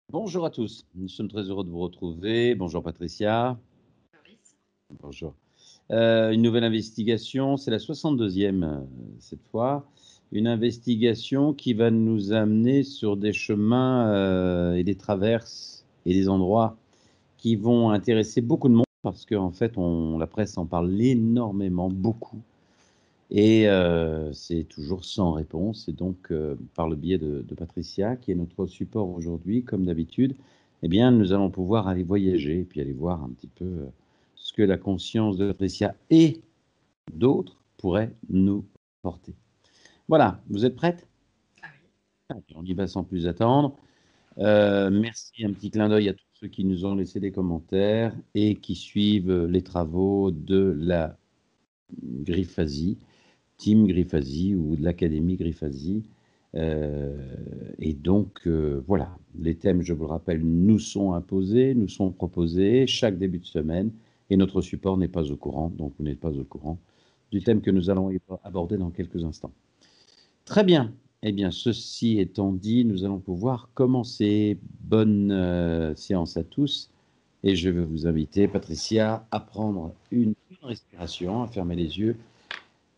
Bonjour à tous, nous sommes très heureux de vous retrouver. Bonjour Patricia. Fabrice. Bonjour. Une nouvelle investigation, c'est la 62e cette fois. Une investigation qui va nous amener sur des chemins et des traverses et des endroits qui vont intéresser beaucoup de monde parce qu'en fait, la presse en parle énormément, beaucoup. Et c'est toujours sans réponse et donc par le biais de Patricia qui est notre support aujourd'hui comme d'habitude, eh bien nous allons pouvoir aller voyager et puis aller voir un petit peu, ce que la conscience de Patricia et d'autres pourraient nous porter. Voilà, vous êtes prête? Ah oui. Allez, on y va sans plus attendre. Merci, un petit clin d'œil à tous ceux qui nous ont laissé des commentaires et qui suivent les travaux de la Griffasie. Team Griffasie ou de l'Académie Griffasie. Et donc, voilà, les thèmes, je vous le rappelle, nous sont imposés, nous sont proposés chaque début de semaine et notre support n'est pas au courant, donc vous n'êtes pas au courant du thème que nous allons aborder dans quelques instants. Très bien. Eh bien, ceci étant dit, nous allons pouvoir commencer. Bonne séance à tous. Et je vais vous inviter, Patricia, à prendre une respiration, à fermer les yeux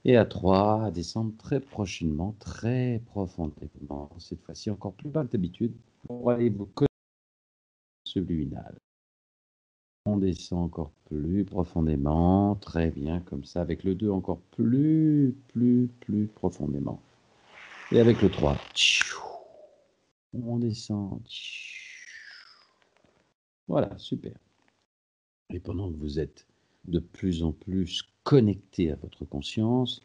et à 3, à descendre très prochainement, très profondément, cette fois-ci encore plus bas que d'habitude, pour aller vous connecter subliminal. On descend encore plus profondément, très bien, comme ça, avec le 2 encore plus profondément. Et avec le 3, on descend. Voilà, super. Et pendant que vous êtes de plus en plus connecté à votre conscience,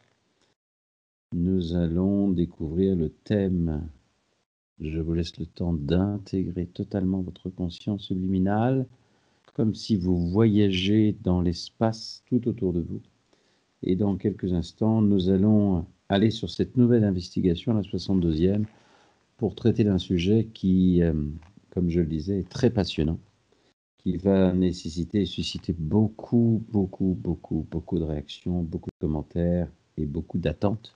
nous allons découvrir le thème. Je vous laisse le temps d'intégrer totalement votre conscience subliminale, comme si vous voyagez dans l'espace tout autour de vous. Et dans quelques instants, nous allons aller sur cette nouvelle investigation, la 62e, pour traiter d'un sujet qui, comme je le disais, est très passionnant, qui va nécessiter et susciter beaucoup de réactions, beaucoup de commentaires et beaucoup d'attentes.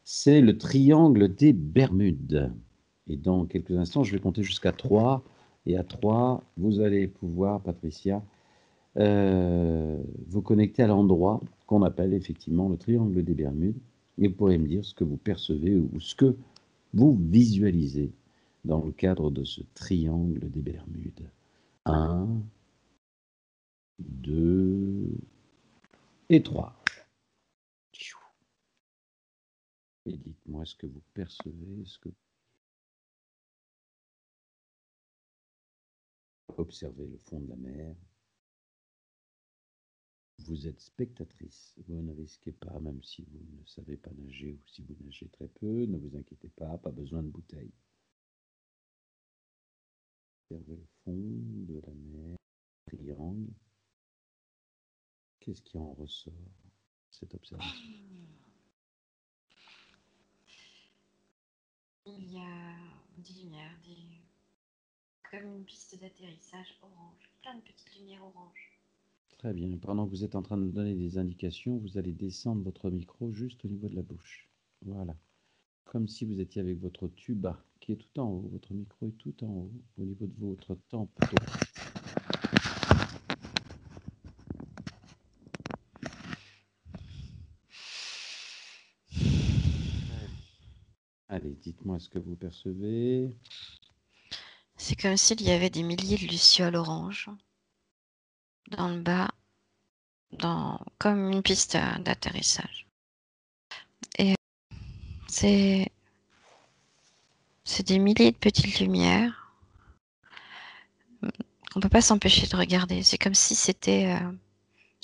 C'est le triangle des Bermudes. Et dans quelques instants, je vais compter jusqu'à 3. Et à 3, vous allez pouvoir, Patricia, vous connecter à l'endroit qu'on appelle effectivement le triangle des Bermudes. Et vous pourrez me dire ce que vous percevez ou ce que vous visualisez dans le cadre de ce triangle des Bermudes. 1, 2 et 3. Et dites-moi ce que vous percevez, ce que vous observez le fond de la mer. Vous êtes spectatrice, vous ne risquez pas, même si vous ne savez pas nager ou si vous nagez très peu, ne vous inquiétez pas besoin de bouteille. Observez le fond de la mer, triangle. Qu'est-ce qui en ressort, cette observation? Il y a des lumières, comme une piste d'atterrissage orange, plein de petites lumières oranges. Très bien. Pendant que vous êtes en train de nous donner des indications, vous allez descendre votre micro juste au niveau de la bouche. Voilà. Comme si vous étiez avec votre tuba qui est tout en haut. Votre micro est tout en haut, au niveau de votre tempe. Allez, dites-moi ce que vous percevez. C'est comme s'il y avait des milliers de lucioles oranges dans le bas, comme une piste d'atterrissage. Et c'est des milliers de petites lumières. On ne peut pas s'empêcher de regarder. C'est comme si si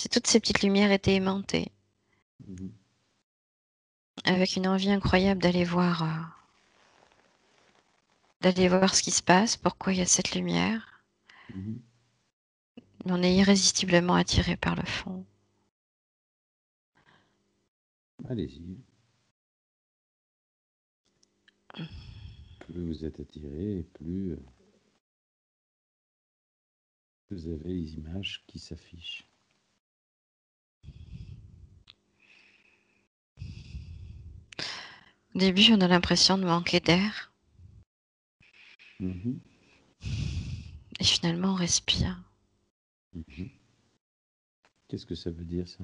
toutes ces petites lumières étaient aimantées, avec une envie incroyable d'aller voir ce qui se passe, pourquoi il y a cette lumière. On est irrésistiblement attiré par le fond. Allez-y. Plus vous êtes attiré, plus vous avez les images qui s'affichent. Au début, on a l'impression de manquer d'air. Et finalement, on respire. Mhm. Qu'est-ce que ça veut dire, ça?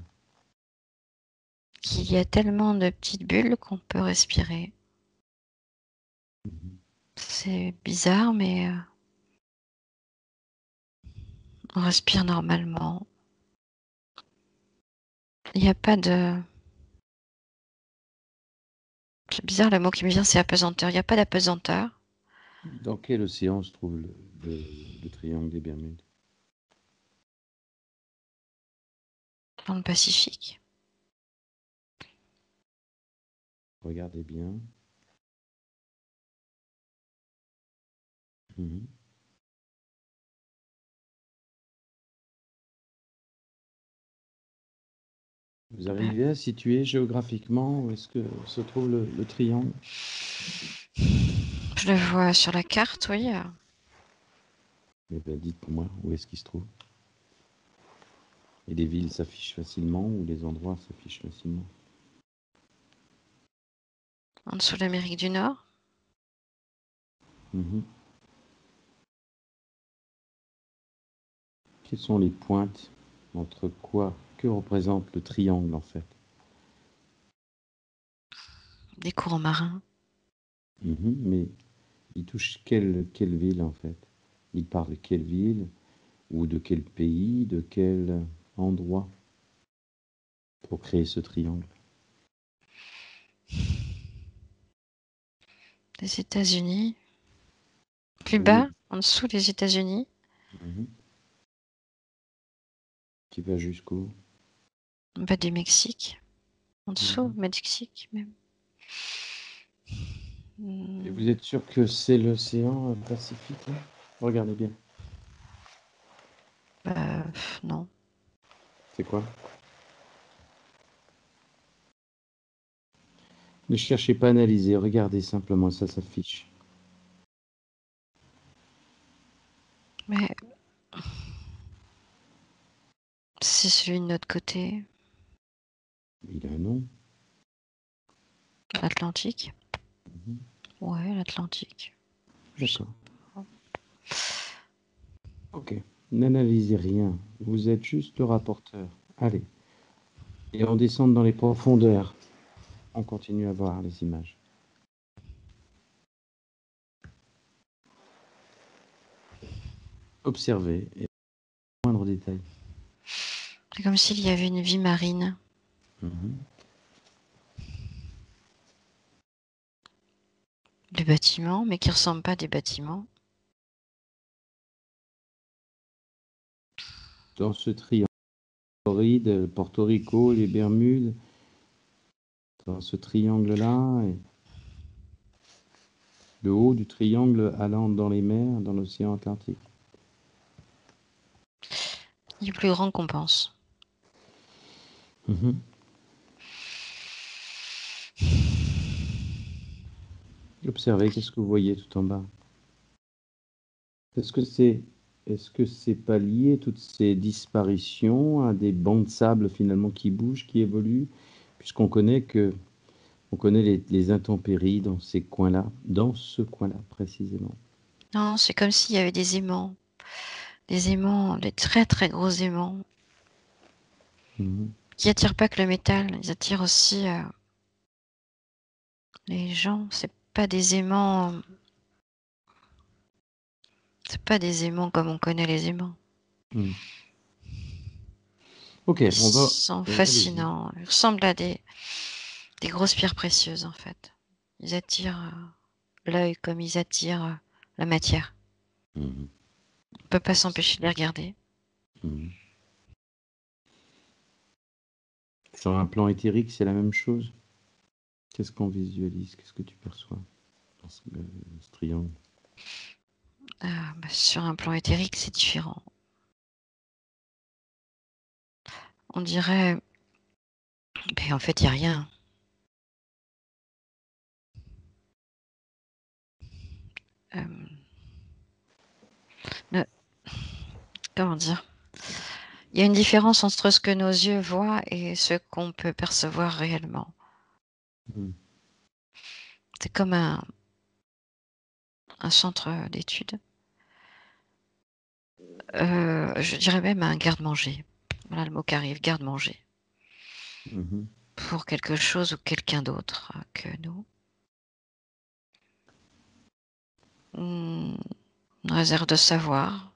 Qu'il y a tellement de petites bulles qu'on peut respirer. Mhm. C'est bizarre, mais on respire normalement. Il n'y a pas de... C'est bizarre, le mot qui me vient, c'est apesanteur. Il n'y a pas d'apesanteur Dans quel océan se trouve le triangle des Bermudes? dans le Pacifique. Regardez bien. Mhm. Vous Bah, arrivez à situer géographiquement où est-ce que se trouve le triangle? je le vois sur la carte, oui. Eh bien, dites-moi où est-ce qu'il se trouve. Et les villes s'affichent facilement ou les endroits s'affichent facilement? En dessous de l'Amérique du Nord. Mhm. Quelles sont les pointes entre quoi? Que représente le triangle en fait? Des courants marins. Mhm. Mais il touche quelle ville en fait? Il parle de quelle ville ou de quel pays, de quel endroit pour créer ce triangle? Les États-Unis. Plus Oui. bas, en dessous des États-Unis. Mhm. Qui va jusqu'où? Bas du Mexique. En dessous, Mhm. Mexique même. Et Hmm, vous êtes sûr que c'est l'océan Pacifique là? Regardez bien. non. C'est quoi? Ne cherchez pas à analyser, regardez simplement, ça s'affiche. Mais c'est celui de notre côté, Il a un nom. l'Atlantique. Mhm. Ouais, l'Atlantique. Je sais D'accord. pas. Ok. N'analysez rien. Vous êtes juste le rapporteur. Allez. Et on descend dans les profondeurs. On continue à voir les images. Observez et moindre détail. C'est comme s'il y avait une vie marine. Mhm. Des bâtiments, mais qui ne ressemblent pas à des bâtiments. Dans ce triangle, Floride, Porto Rico, les Bermudes, dans ce triangle-là, et le haut du triangle allant dans les mers, dans l'océan Atlantique. Il est plus grand qu'on pense. Mhm. Observez, qu'est-ce que vous voyez tout en bas? Est-ce que c'est pas lié, toutes ces disparitions, à des bancs de sable finalement qui bougent, qui évoluent, puisqu'on connaît on connaît les intempéries dans ces coins-là, dans ce coin-là précisément. Non, c'est comme s'il y avait des aimants, des très très gros aimants, Mhm. qui attirent pas que le métal, ils attirent aussi les gens. C'est pas des aimants comme on connaît les aimants. Mhm. Ok, Ils on va. sont Oui, allez-y. fascinants. Ils ressemblent à des grosses pierres précieuses en fait. Ils attirent l'œil comme ils attirent la matière. Mhm. On peut pas s'empêcher de les regarder. Mhm. Sur un plan éthérique, c'est la même chose. Qu'est-ce qu'on visualise? Qu'est-ce que tu perçois dans ce triangle? Sur un plan éthérique, c'est différent. On dirait, ben, en fait, il n'y a rien. Euh, ne- Comment dire? Il y a une différence entre ce que nos yeux voient et ce qu'on peut percevoir réellement. Mhm. C'est comme un centre d'études. Je dirais même un garde-manger. Voilà le mot qui arrive, garde-manger. Mhm. Pour quelque chose ou quelqu'un d'autre que nous. Une réserve de savoir,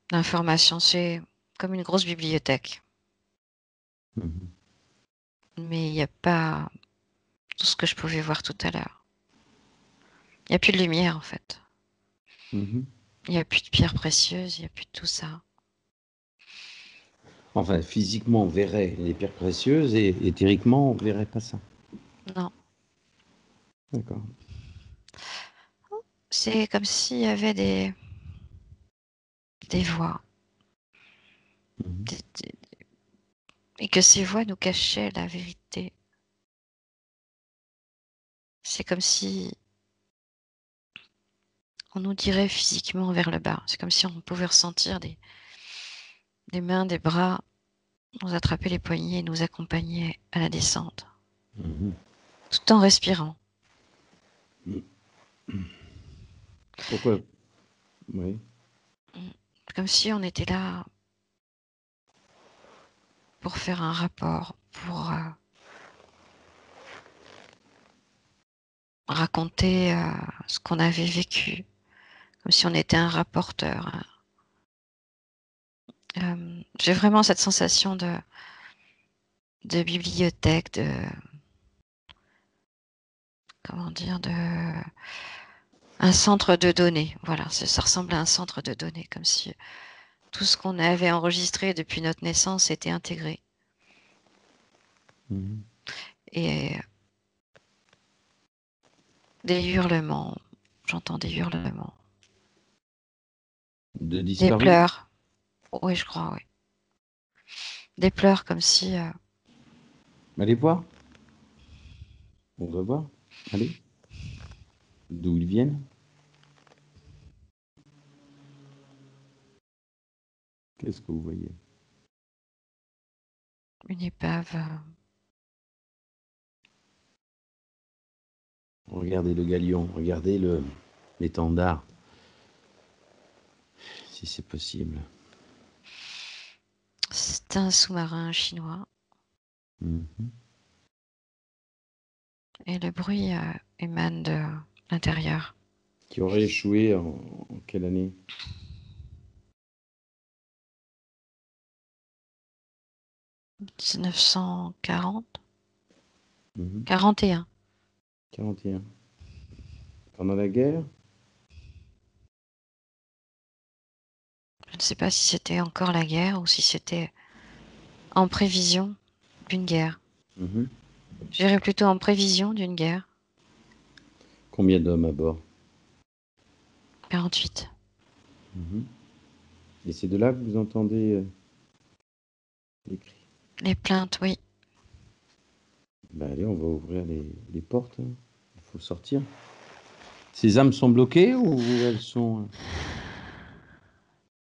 d'information. C'est comme une grosse bibliothèque. Mhm. Mais il n'y a pas tout ce que je pouvais voir tout à l'heure. Il n'y a plus de lumière en fait. Mhm. Il n'y a plus de pierres précieuses, il n'y a plus de tout ça. Enfin, physiquement, on verrait les pierres précieuses et éthériquement, on verrait pas ça. Non. D'accord. C'est comme s'il y avait des voix. Mhm. Et que ces voix nous cachaient la vérité. C'est comme si on nous dirait physiquement vers le bas. C'est comme si on pouvait ressentir des mains, des bras nous attraper les poignets et nous accompagner à la descente, Mhm. tout en respirant. Pourquoi? Oui. Comme si on était là pour faire un rapport, pour raconter ce qu'on avait vécu, comme si on était un rapporteur. J'ai vraiment cette sensation de bibliothèque, comment dire, un centre de données. Voilà, ça ressemble à un centre de données, comme si tout ce qu'on avait enregistré depuis notre naissance était intégré. Mhm. Et des hurlements, j'entends des hurlements, De des disparu? pleurs. Oui, je crois, oui. Des pleurs comme si Allez voir. On va voir. Allez. D'où ils viennent? Qu'est-ce que vous voyez? une épave. Regardez le galion, regardez l'étendard, si c'est possible. C'est un sous-marin chinois Mhm. et le bruit émane de l'intérieur. Qui aurait échoué en quelle année? 1940, Mhm. 41. 41. Pendant la guerre? Je ne sais pas si c'était encore la guerre ou si c'était en prévision d'une guerre. Mhm. Je dirais plutôt en prévision d'une guerre. Combien d'hommes à bord? 48. Mhm. Et c'est de là que vous entendez les cris? Les plaintes, oui. Ben allez, on va ouvrir les portes, hein. Il faut sortir. Ces âmes sont bloquées ou elles sont...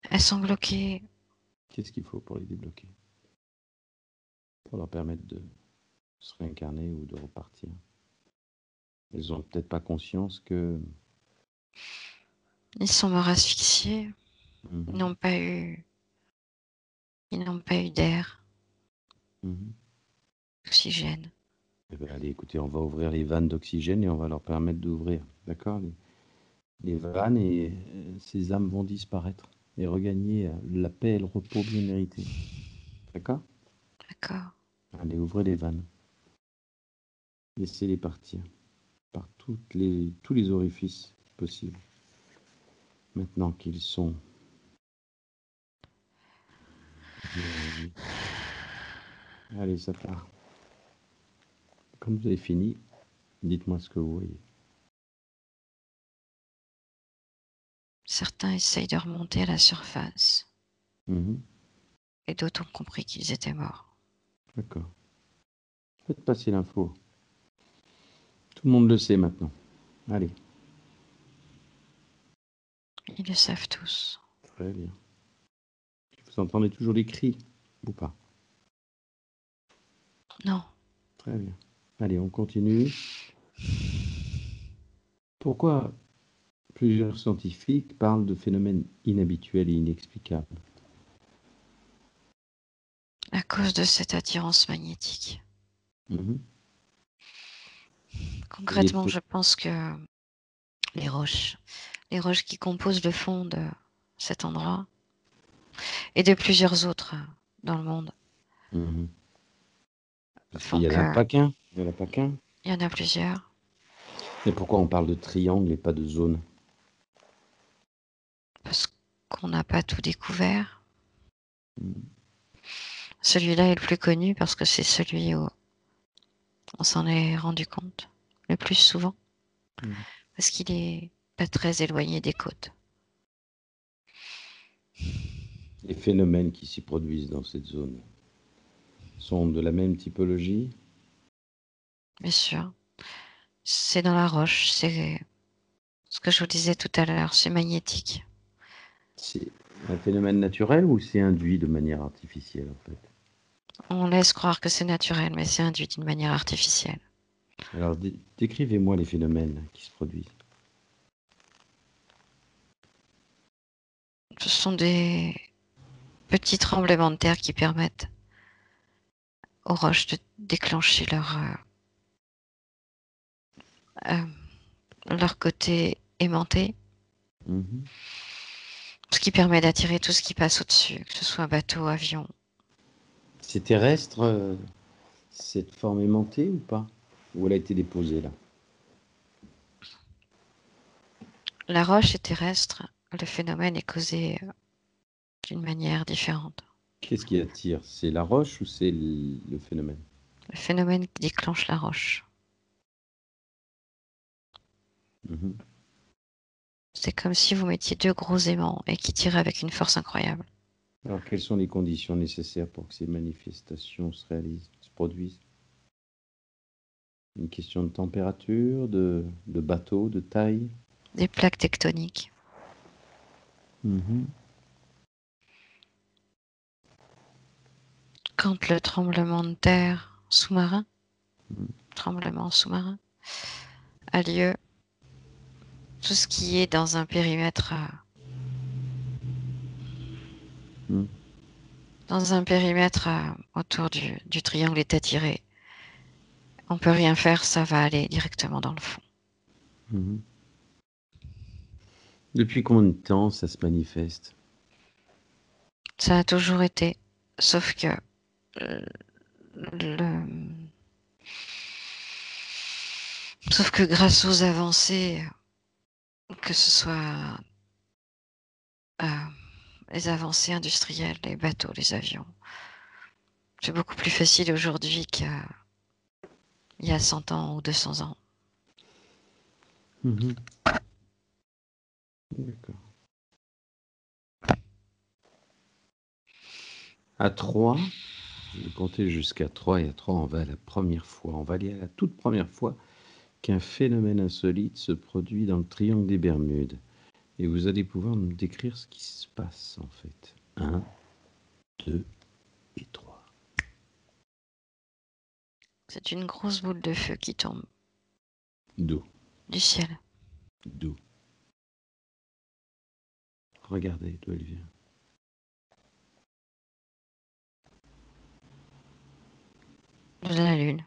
Elles sont bloquées. Qu'est-ce qu'il faut pour les débloquer? Pour leur permettre de se réincarner ou de repartir. Elles ont peut-être pas conscience que... Ils sont morts asphyxiés. Ils Mhm. n'ont pas eu, ils n'ont pas eu d'air, Mhm. d'oxygène. Eh ben, allez, écoutez, on va ouvrir les vannes d'oxygène et on va leur permettre d'ouvrir, d'accord, les vannes et ces âmes vont disparaître et regagner la paix et le repos bien mérité. D'accord? D'accord. Allez, ouvrez les vannes. Laissez-les partir par tous les orifices possibles. Maintenant qu'ils sont élargis. Allez, ça part. Quand vous avez fini, dites-moi ce que vous voyez. Certains essayent de remonter à la surface Mhm. et d'autres ont compris qu'ils étaient morts. D'accord. Faites passer l'info. Tout le monde le sait maintenant. Allez, Ils le savent tous. très bien. Vous entendez toujours les cris ou pas? Non, Très bien. Allez, on continue. Pourquoi Plusieurs scientifiques parlent de phénomènes inhabituels et inexplicables. à cause de cette attirance magnétique. Mhm. Concrètement, je pense que les roches qui composent le fond de cet endroit et de plusieurs autres dans le monde Mhm. Parce qu'il font n'y en a que pas qu'un. Il y en a pas qu'un. il y en a plusieurs. Mais pourquoi on parle de triangle et pas de zone? Parce qu'on n'a pas tout découvert. Mhm. Celui-là est le plus connu parce que c'est celui où on s'en est rendu compte le plus souvent. Mhm. Parce qu'il est pas très éloigné des côtes. Les phénomènes qui s'y produisent dans cette zone sont de la même typologie? Bien sûr. C'est dans la roche, c'est ce que je vous disais tout à l'heure, c'est magnétique. C'est un phénomène naturel ou c'est induit de manière artificielle en fait? On laisse croire que c'est naturel, mais c'est induit d'une manière artificielle. Alors décrivez-moi les phénomènes qui se produisent. Ce sont des petits tremblements de terre qui permettent aux roches de déclencher leur côté aimanté, Mhm. ce qui permet d'attirer tout ce qui passe au-dessus, que ce soit bateau, avion. C'est terrestre, cette forme aimantée ou pas? Ou elle a été déposée là? La roche est terrestre, le phénomène est causé d'une manière différente. Qu'est-ce qui attire? C'est la roche ou c'est le phénomène? Le phénomène qui déclenche la roche. Mhm. C'est comme si vous mettiez deux gros aimants et qui tiraient avec une force incroyable. Alors quelles sont les conditions nécessaires pour que ces manifestations se réalisent, se produisent? Une question de température, de bateau, de taille? Des plaques tectoniques. Mhm. Quand le tremblement de terre sous-marin, Mhm. tremblement sous-marin, a lieu, tout ce qui est dans un périmètre, Mhm. autour du triangle est attiré. On peut rien faire, ça va aller directement dans le fond. Mhm. Depuis combien de temps ça se manifeste? Ça a toujours été, sauf que euh, le, sauf que grâce aux avancées, que ce soit euh, les avancées industrielles, les bateaux, les avions, c'est beaucoup plus facile aujourd'hui qu'il y a 100 ans ou 200 ans. Mhm. D'accord. À 3, je vais compter jusqu'à 3 et à 3, on va à la première fois. On va aller à la toute première fois qu'un phénomène insolite se produit dans le triangle des Bermudes. Et vous allez pouvoir me décrire ce qui se passe en fait. 1, 2 et 3. C'est une grosse boule de feu qui tombe D'où? du ciel. D'où? Regardez d'où elle vient. De la Lune.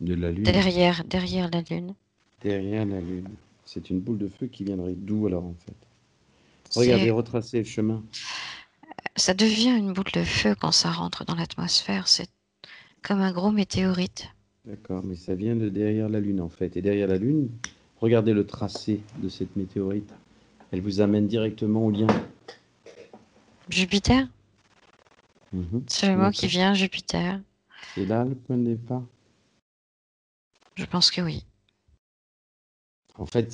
De la Lune. Derrière la Lune. Derrière la Lune. C'est une boule de feu qui viendrait d'où alors en fait? Regardez, C'est, retracez le chemin. ça devient une boule de feu quand ça rentre dans l'atmosphère. C'est comme un gros météorite. D'accord, mais ça vient de derrière la Lune en fait. Et derrière la Lune, regardez le tracé de cette météorite. Elle vous amène directement au lien. Jupiter, Mhm. c'est le mot qui D'accord. vient, Jupiter. C'est là le point de départ. Je pense que oui. En fait,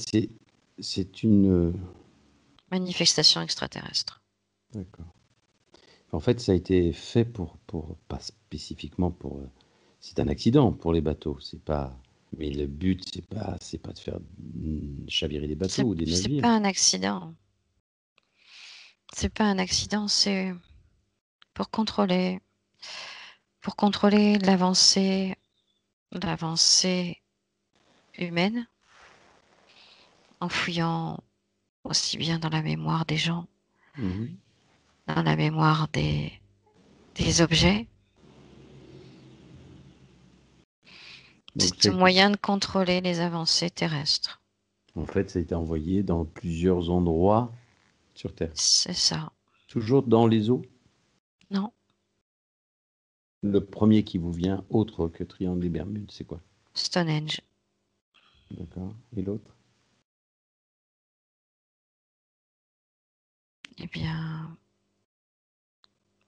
c'est une. Manifestation extraterrestre. D'accord. En fait, ça a été fait pour pas spécifiquement pour. C'est un accident pour les bateaux. C'est pas. Mais le but, c'est pas de faire chavirer des bateaux ou des C'est navires. pas un accident. C'est pas un accident, c'est pour contrôler, l'avancée humaine en fouillant aussi bien dans la mémoire des gens, Mhm. dans la mémoire des objets. Donc, C'est ça a un été, moyen de contrôler les avancées terrestres. en fait, ça a été envoyé dans plusieurs endroits sur Terre. C'est ça. Toujours dans les eaux. Non, Le premier qui vous vient, autre que Triangle des Bermudes, c'est quoi? Stonehenge. D'accord. Et l'autre? Eh bien,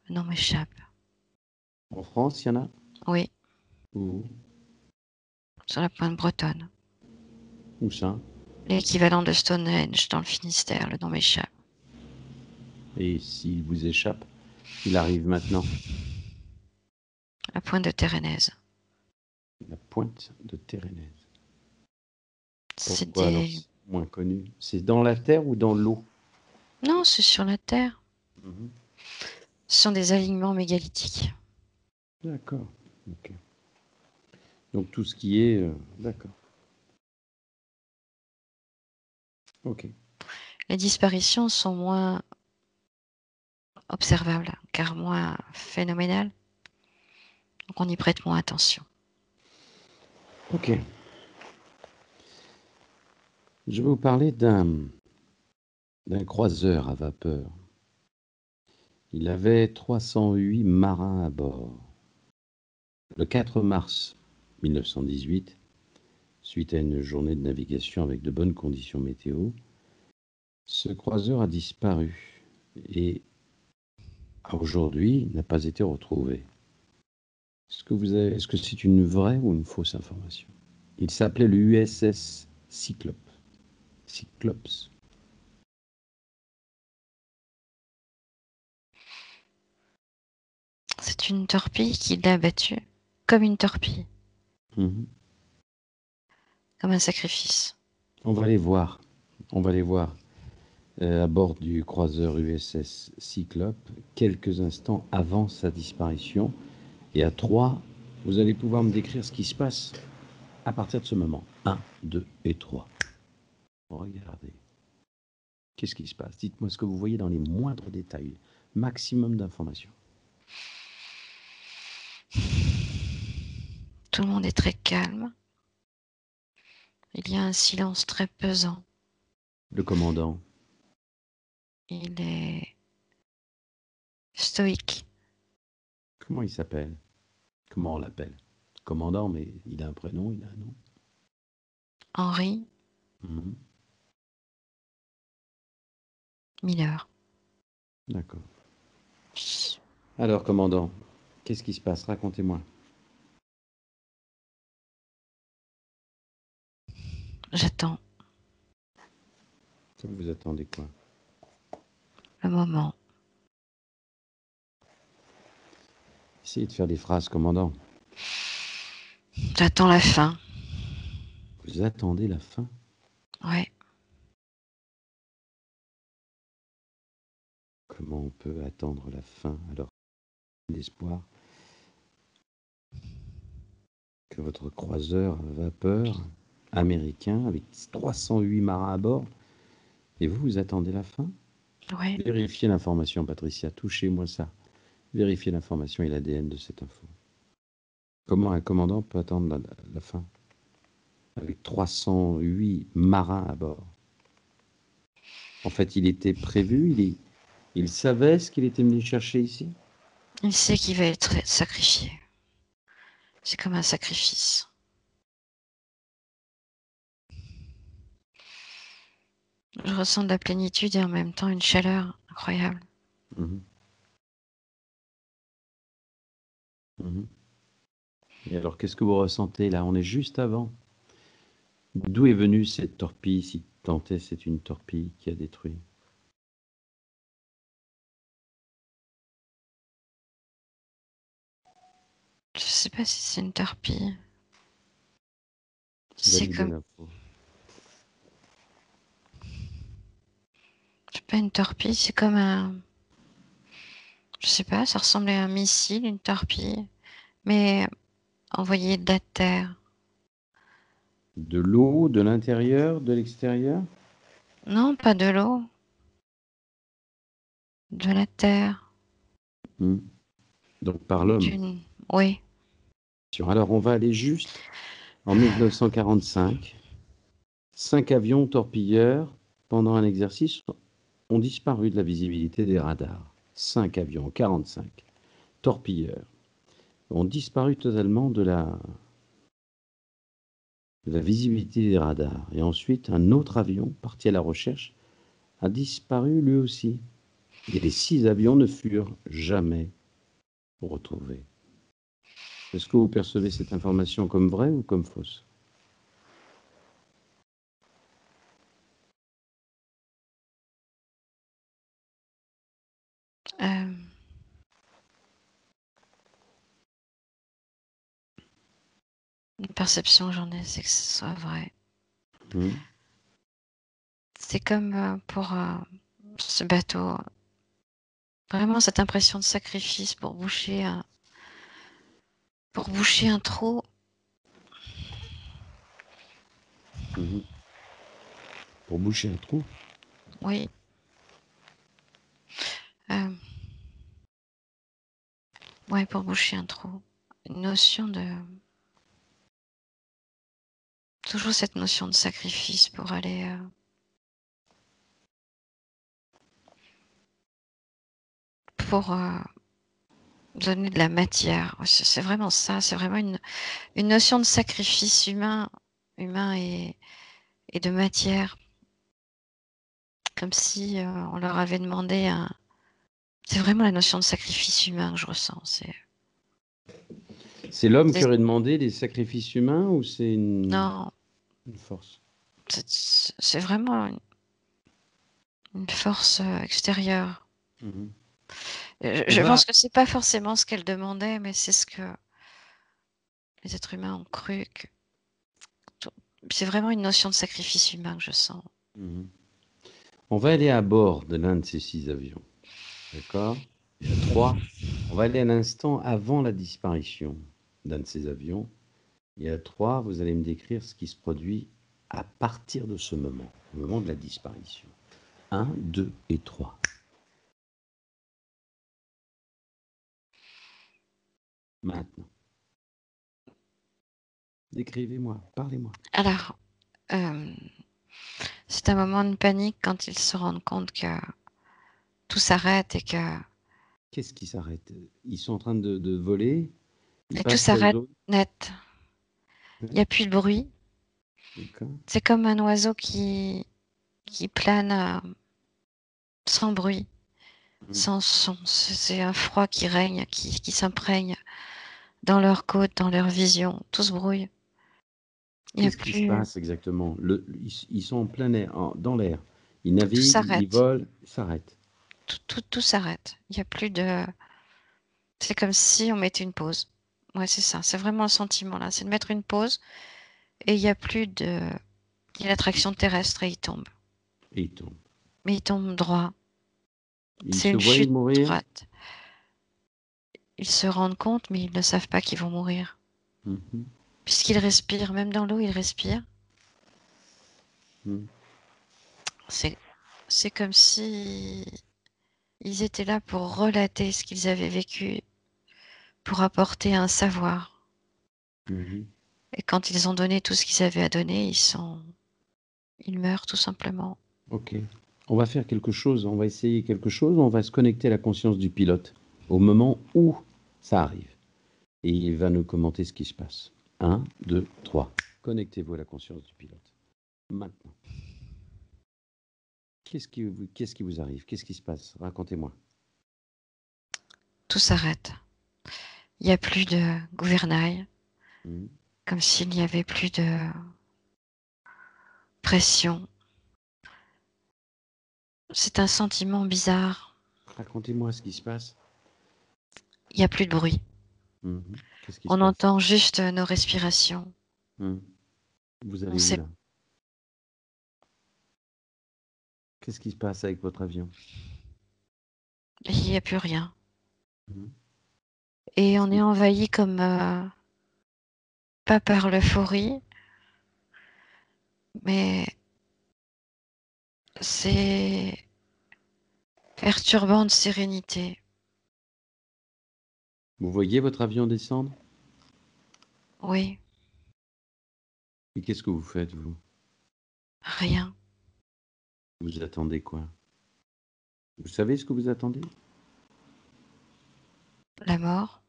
le nom m'échappe. En France, il y en a? Oui, Où, sur la pointe bretonne. où ça? L'équivalent de Stonehenge dans le Finistère, le nom m'échappe. Et s'il vous échappe, il arrive maintenant. La pointe de Térénèse. La pointe de Térénèse. C'est Pourquoi alors des... c'est moins connu? C'est dans la terre ou dans l'eau? Non, c'est sur la Terre. Mhm. Ce sont des alignements mégalithiques. D'accord. Ok. Donc tout ce qui est... d'accord. Ok. Les disparitions sont moins observables, car moins phénoménales. Donc on y prête moins attention. Ok. Je vais vous parler d'un croiseur à vapeur. Il avait 308 marins à bord. Le 4 mars 1918, suite à une journée de navigation avec de bonnes conditions météo, ce croiseur a disparu et aujourd'hui n'a pas été retrouvé. Est-ce que c'est une vraie ou une fausse information? Il s'appelait le USS Cyclops. C'est une torpille qui l'a battu comme une torpille, Mhm. comme un sacrifice. On va les voir. On va les voir à bord du croiseur USS Cyclope quelques instants avant sa disparition. Et à 3, vous allez pouvoir me décrire ce qui se passe à partir de ce moment. 1, 2 et 3. Regardez. Qu'est-ce qui se passe? Dites-moi ce que vous voyez dans les moindres détails. Maximum d'informations. Tout le monde est très calme. Il y a un silence très pesant. Le commandant, Il est stoïque. comment il s'appelle? Comment on l'appelle? Commandant, mais il a un prénom, il a un nom. Henri Mhm. Miller. D'accord. Alors, commandant, qu'est-ce qui se passe? Racontez-moi. J'attends Ça, vous attendez quoi? le moment. Essayez de faire des phrases, commandant. J'attends la fin. Vous attendez la fin? Ouais. Comment on peut attendre la fin alors d'espoir que votre croiseur à vapeur américain avec 308 marins à bord et vous attendez la fin? Ouais. Vérifiez l'information, Patricia. Touchez-moi ça. Vérifiez l'information et l'ADN de cette info. Comment un commandant peut attendre la fin avec 308 marins à bord? En fait, il était prévu, il savait ce qu'il était venu chercher ici? Il sait qu'il va être sacrifié. C'est comme un sacrifice. Je ressens de la plénitude et en même temps une chaleur incroyable. Mhm. Mhm. Et alors, qu'est-ce que vous ressentez là? On est juste avant. D'où est venue cette torpille, si tant est c'est une torpille qui a détruit? Je sais pas si c'est une torpille. C'est Validez comme, l'info. c'est pas une torpille, c'est comme un, je sais pas, ça ressemblait à un missile, une torpille, mais envoyé de la terre. De l'eau, de l'intérieur, de l'extérieur? Non, pas de l'eau, de la terre, Hmm. Donc par l'homme. d'une... Oui. Alors on va aller juste en 1945. 5 avions torpilleurs, pendant un exercice, ont disparu de la visibilité des radars. 5 avions, 45 torpilleurs, ont disparu totalement de la visibilité des radars. Et ensuite, un autre avion, parti à la recherche, a disparu lui aussi. Et les 6 avions ne furent jamais retrouvés. Est-ce que vous percevez cette information comme vraie ou comme fausse? Euh, une perception que j'en ai, c'est que ce soit vrai. Hmm. C'est comme pour ce bateau. Vraiment cette impression de sacrifice pour boucher un trou. Mhm. Pour boucher un trou. Oui. Euh, ouais, pour boucher un trou. Une notion de... Toujours cette notion de sacrifice pour aller... pour donner de la matière. Ouais, c'est vraiment ça. C'est vraiment une notion de sacrifice humain et de matière. Comme si on leur avait demandé un... C'est vraiment la notion de sacrifice humain que je ressens. C'est l'homme qui C'est- aurait demandé des sacrifices humains ou c'est Non, une force? c'est vraiment une force extérieure. Mhm. Je, On je pense va, que c'est pas forcément ce qu'elle demandait, mais c'est ce que les êtres humains ont cru. C'est vraiment une notion de sacrifice humain que je sens. mhm. On va aller à bord de l'un de ces 6 avions. D'accord? Il y a 3. On va aller à l'instant avant la disparition d'un de ces avions. Il y a 3. Vous allez me décrire ce qui se produit à partir de ce moment, au moment de la disparition. 1, 2 et 3. Maintenant. Décrivez-moi, parlez-moi. Alors, euh, c'est un moment de panique quand ils se rendent compte que tout s'arrête Qu'est-ce qui s'arrête? Ils sont en train de voler, ils et tout passent la s'arrête zone. net. Il n'y a plus de bruit. D'accord? C'est comme un oiseau qui plane sans bruit, Mhm. sans son. C'est un froid qui règne, qui s'imprègne dans leurs côtes, dans leur vision. Tout se brouille. Il n'y a Qu'est-ce qui se plus. passe exactement? Ils sont en plein air, dans l'air. Ils Tout naviguent, ils s'arrête. volent, ils s'arrêtent. Tout s'arrête. Il n'y a plus de. C'est comme si on mettait une pause. Ouais, c'est ça. C'est vraiment le sentiment là. C'est de mettre une pause et il n'y a plus de. Il y a l'attraction terrestre et il tombe. Et ils tombent. Mais il tombe droit. Ils C'est se une voient chute mourir. droite. Ils se rendent compte, mais ils ne savent pas qu'ils vont mourir. Mhm. Puisqu'ils respirent, même dans l'eau, ils respirent. Mhm. C'est, c'est comme si ils étaient là pour relater ce qu'ils avaient vécu, pour apporter un savoir. Mhm. Et quand ils ont donné tout ce qu'ils avaient à donner, ils meurent tout simplement. Ok. On va faire quelque chose, on va essayer quelque chose, on va se connecter à la conscience du pilote au moment où ça arrive. Et il va nous commenter ce qui se passe. 1, 2, 3. Connectez-vous à la conscience du pilote. Maintenant. Qu'est-ce qui vous arrive? Qu'est-ce qui se passe? Racontez-moi. Tout s'arrête. Il n'y a plus de gouvernail, Mhm. comme s'il n'y avait plus de pression. C'est un sentiment bizarre. Racontez-moi ce qui se passe. Il n'y a plus de bruit. Mhm. Qu'est-ce qui se On passe? entend juste nos respirations. Mhm. Vous On allez où sait, là? Qu'est-ce qui se passe avec votre avion? il n'y a plus rien. Mhm. Et Qu'est-ce on est qui... envahi comme pas par l'euphorie, mais C'est perturbant de sérénité. Vous voyez votre avion descendre? Oui, Et qu'est-ce que vous faites, vous? rien. Vous attendez quoi? Vous savez ce que vous attendez? La mort?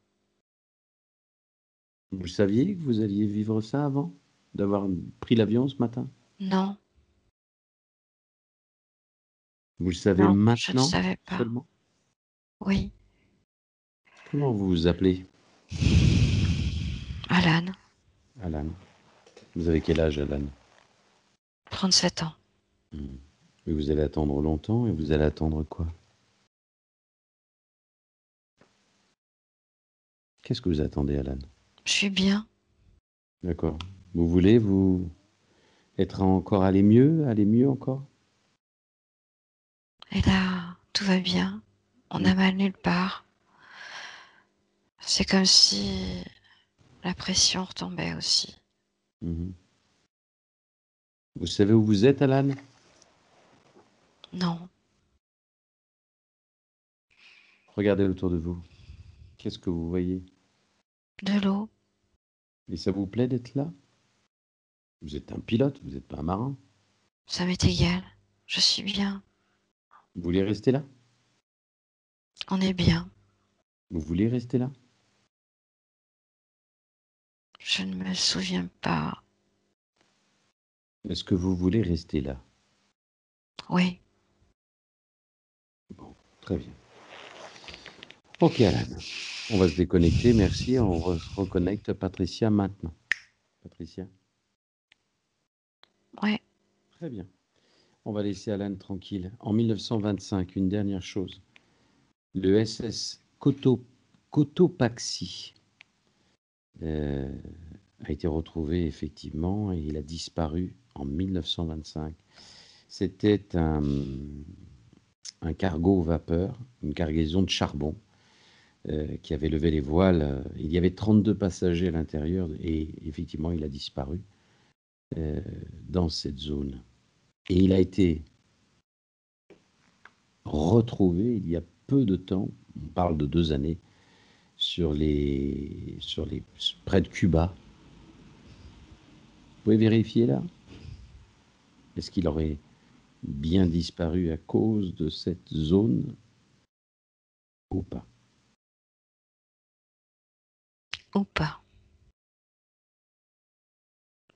Vous saviez que vous alliez vivre ça avant d'avoir pris l'avion ce matin? Non, Vous le savez non, je ne maintenant savais pas. seulement? Oui. Comment vous vous appelez? Alan, Alan. Vous avez quel âge, Alan? 37 ans. Hmm. Et vous allez attendre longtemps et vous allez attendre quoi? Qu'est-ce que vous attendez, Alan? Je suis bien. D'accord. Vous voulez vous être encore aller mieux encore? Et là, tout va bien. On Hmm. n'a mal nulle part. C'est comme si la pression retombait aussi. Mhm. Vous savez où vous êtes, Alan? Non, Regardez autour de vous. Qu'est-ce que vous voyez? de l'eau, Et ça vous plaît d'être là? Vous êtes un pilote, vous n'êtes pas un marin. ça m'est égal. Je suis bien. Vous voulez rester là? On est bien. Vous voulez rester là? Je ne me souviens pas. Est-ce que vous voulez rester là? Oui, Bon, très bien. Ok, Alan. On va se déconnecter, merci. Se reconnecte Patricia maintenant. Patricia? ouais. Très bien. On va laisser Alan tranquille. En 1925, une dernière chose. Le SS Cotopaxi euh, a été retrouvé effectivement et il a disparu en 1925. C'était un cargo vapeur, une cargaison de charbon qui avait levé les voiles. Il y avait 32 passagers à l'intérieur et effectivement il a disparu euh, dans cette zone. Et il a été retrouvé il y a peu de temps, on parle de 2 années, près de Cuba. Vous pouvez vérifier là? Est-ce qu'il aurait bien disparu à cause de cette zone ou pas? Ou pas.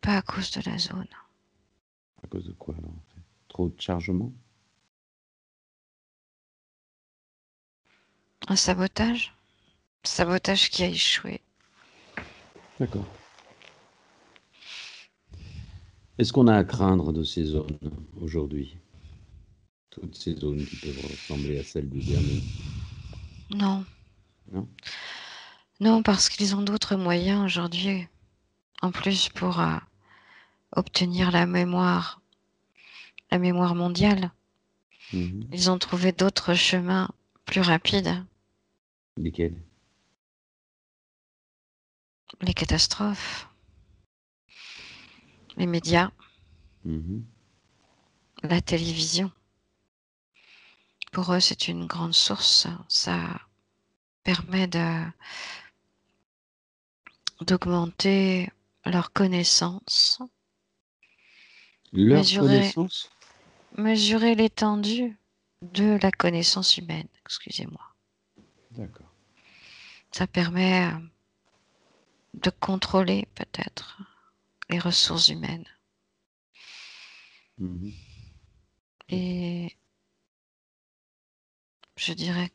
Pas à cause de la zone. À cause de quoi alors en fait? Trop de chargement? Un sabotage? Sabotage qui a échoué. D'accord. Est-ce qu'on a à craindre de ces zones aujourd'hui? Toutes ces zones qui peuvent ressembler à celles du Vernet, Non. non? Non, parce qu'ils ont d'autres moyens aujourd'hui. En plus, pour obtenir la mémoire mondiale, Mhm. ils ont trouvé d'autres chemins plus rapides. Lesquelles? Les catastrophes, les médias, Mhm. la télévision. Pour eux, c'est une grande source. Ça permet d'augmenter leurs connaissances, Leur mesurer, connaissance? mesurer l'étendue de la connaissance humaine. Excusez-moi. D'accord. Ça permet de contrôler peut-être les ressources humaines Mhm. et je dirais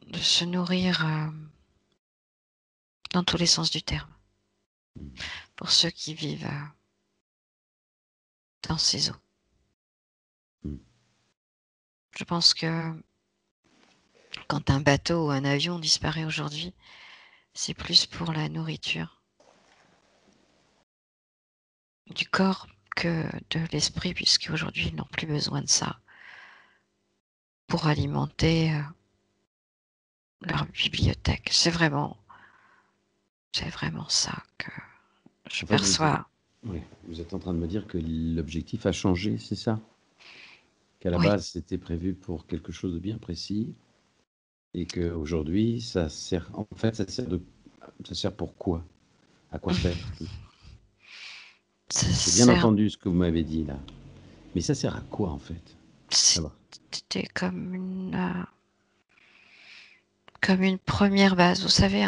de se nourrir dans tous les sens du terme Mhm. pour ceux qui vivent dans ces eaux. Mhm. Je pense que quand un bateau ou un avion disparaît aujourd'hui, c'est plus pour la nourriture du corps que de l'esprit, puisque aujourd'hui ils n'ont plus besoin de ça pour alimenter leur bibliothèque. C'est vraiment ça que je En fait, perçois. Oui, vous êtes en train de me dire que l'objectif a changé, c'est ça? Qu'à la Oui, base, c'était prévu pour quelque chose de bien précis et qu'aujourd'hui, ça sert, en fait, ça sert pour quoi? À quoi sert tout? ça J'ai bien sert. entendu ce que vous m'avez dit là. Mais ça sert à quoi en fait? Savoir. C'était comme une première base. Vous savez,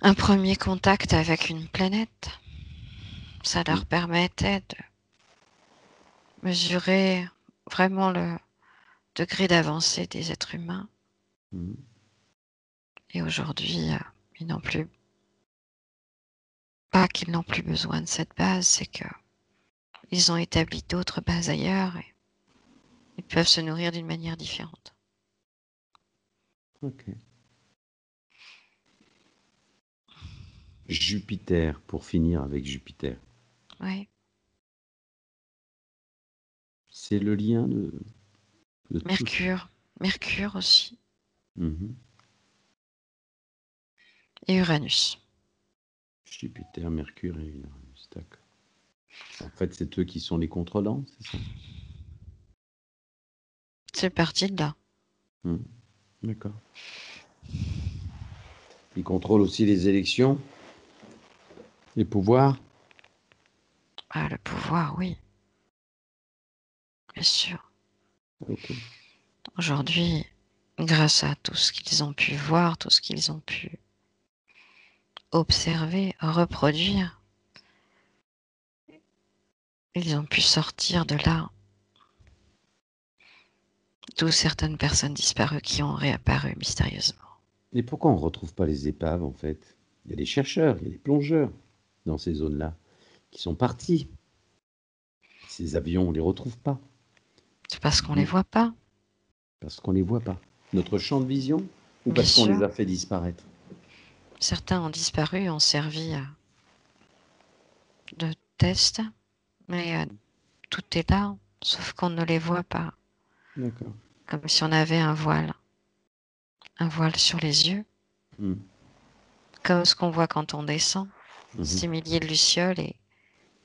un premier contact avec une planète. Ça Mm, leur permettait de mesurer vraiment le degré d'avancée des êtres humains. mm. Et aujourd'hui, ils n'ont plus, pas qu'ils n'ont plus besoin de cette base, c'est que ils ont établi d'autres bases ailleurs et ils peuvent se nourrir d'une manière différente. Ok. Jupiter, pour finir avec Jupiter. Oui. C'est le lien de tout ça. Mercure aussi. Mhm. Et Uranus. Jupiter, Mercure et Uranus. D'accord. En fait, c'est eux qui sont les contrôlants, c'est ça? C'est parti de là. Mm. D'accord. Ils contrôlent aussi les élections, les pouvoirs. Ah, le pouvoir, oui, bien sûr. Ok. Aujourd'hui, grâce à tout ce qu'ils ont pu voir, tout ce qu'ils ont pu observer, reproduire, ils ont pu sortir de là, d'où certaines personnes disparues qui ont réapparu mystérieusement. Et pourquoi on ne retrouve pas les épaves en fait? Il y a des chercheurs, il y a des plongeurs dans ces zones-là qui sont partis. Ces avions, on ne les retrouve pas. C'est parce qu'on les voit pas, Parce qu'on ne les voit pas. Notre champ de vision ou bien parce qu'on les sûr. a fait disparaître? Certains ont disparu, ont servi de test, mais tout est là, sauf qu'on ne les voit pas. D'accord. Comme si on avait un voile sur les yeux, Mm. comme ce qu'on voit quand on descend, Mhm. ces milliers de lucioles et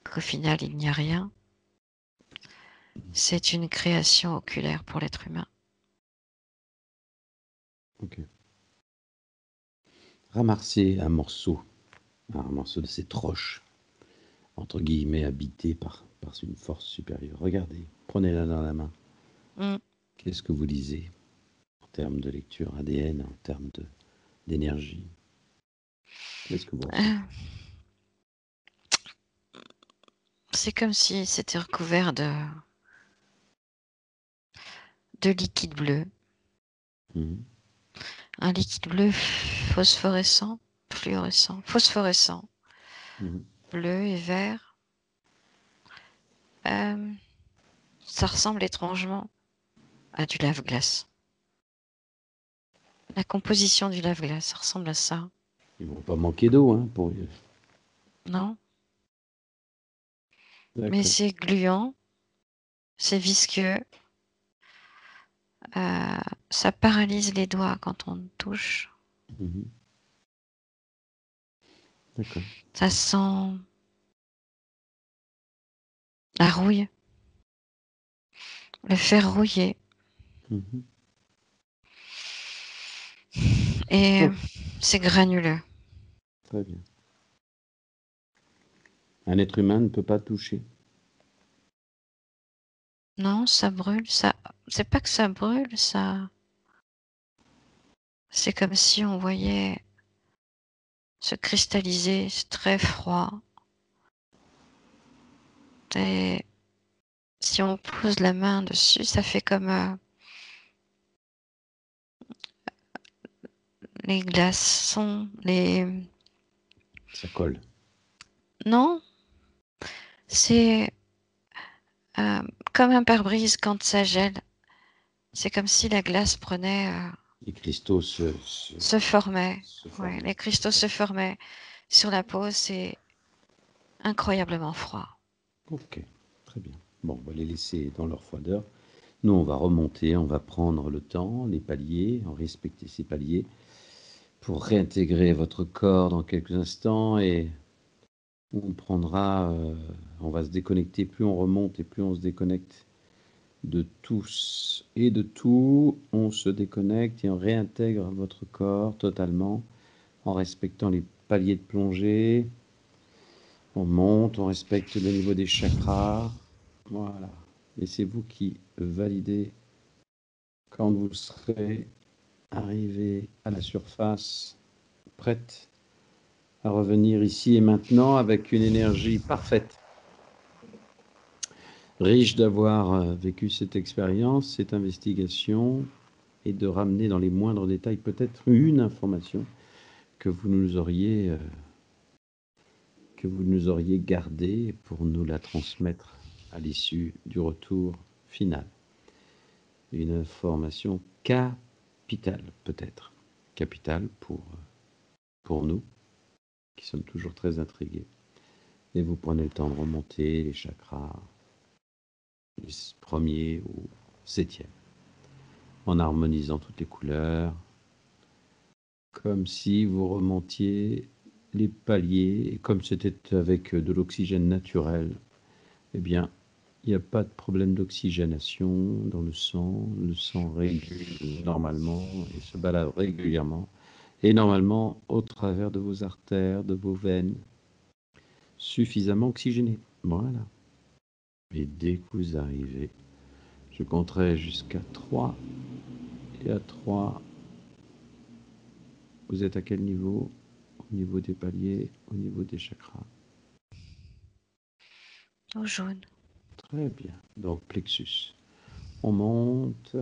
qu'au final il n'y a rien. C'est une création oculaire pour l'être humain. Ok. Ramassez un morceau de cette roche, entre guillemets, habitée par une force supérieure. Regardez, prenez-la dans la main. Mm. Qu'est-ce que vous lisez en termes de lecture ADN, en termes d'énergie? Qu'est-ce que vous Euh, ressentez? c'est comme si c'était recouvert de liquide bleu. Mhm. Un liquide bleu phosphorescent, phosphorescent, Mhm. bleu et vert. Euh, ça ressemble étrangement à du lave-glace. La composition du lave-glace, ça ressemble à ça, Ils vont pas manquer d'eau, hein, pour... non? Mais D'accord. c'est gluant, c'est visqueux, euh, ça paralyse les doigts quand on touche. Mhm. D'accord. Ça sent la rouille, le fer rouillé. Mhm. Et Ok, c'est granuleux. très bien. Un être humain ne peut pas toucher. Non, ça brûle, ça. C'est pas que ça brûle, ça. C'est comme si on voyait se cristalliser, c'est très froid. Et si on pose la main dessus, ça fait comme les glaçons, les. Ça colle. Non, c'est euh, comme un pare-brise quand ça gèle. C'est comme si la glace prenait, Les cristaux se, se, se formait. se Ouais, forment. les cristaux se formaient sur la peau. C'est incroyablement froid. Ok, très bien. Bon, on va les laisser dans leur froideur. Nous, on va remonter, on va prendre le temps, les paliers, on respecter ces paliers pour réintégrer votre corps dans quelques instants et On va se déconnecter, plus on remonte et plus on se déconnecte de tous et de tout, on se déconnecte et on réintègre votre corps totalement en respectant les paliers de plongée. On monte, on respecte le niveau des chakras. Voilà. Et c'est vous qui validez quand vous serez arrivé à la surface, prête à revenir ici et maintenant avec une énergie parfaite. Riche d'avoir vécu cette expérience, cette investigation, et de ramener dans les moindres détails peut-être une information que vous nous auriez gardée pour nous la transmettre à l'issue du retour final. Une information capitale, peut-être. Capitale pour nous, qui sommes toujours très intrigués. Et vous prenez le temps de remonter les chakras, du premier au 7e, en harmonisant toutes les couleurs, comme si vous remontiez les paliers, et comme c'était avec de l'oxygène naturel, eh bien, il n'y a pas de problème d'oxygénation dans le sang régule normalement et se balade régulièrement, et normalement au travers de vos artères, de vos veines, suffisamment oxygénées. Voilà. Et dès que vous arrivez, je compterai jusqu'à 3, et à 3, vous êtes à quel niveau? Au niveau des paliers, au niveau des chakras. Au jaune. Très bien. Donc, plexus. On monte.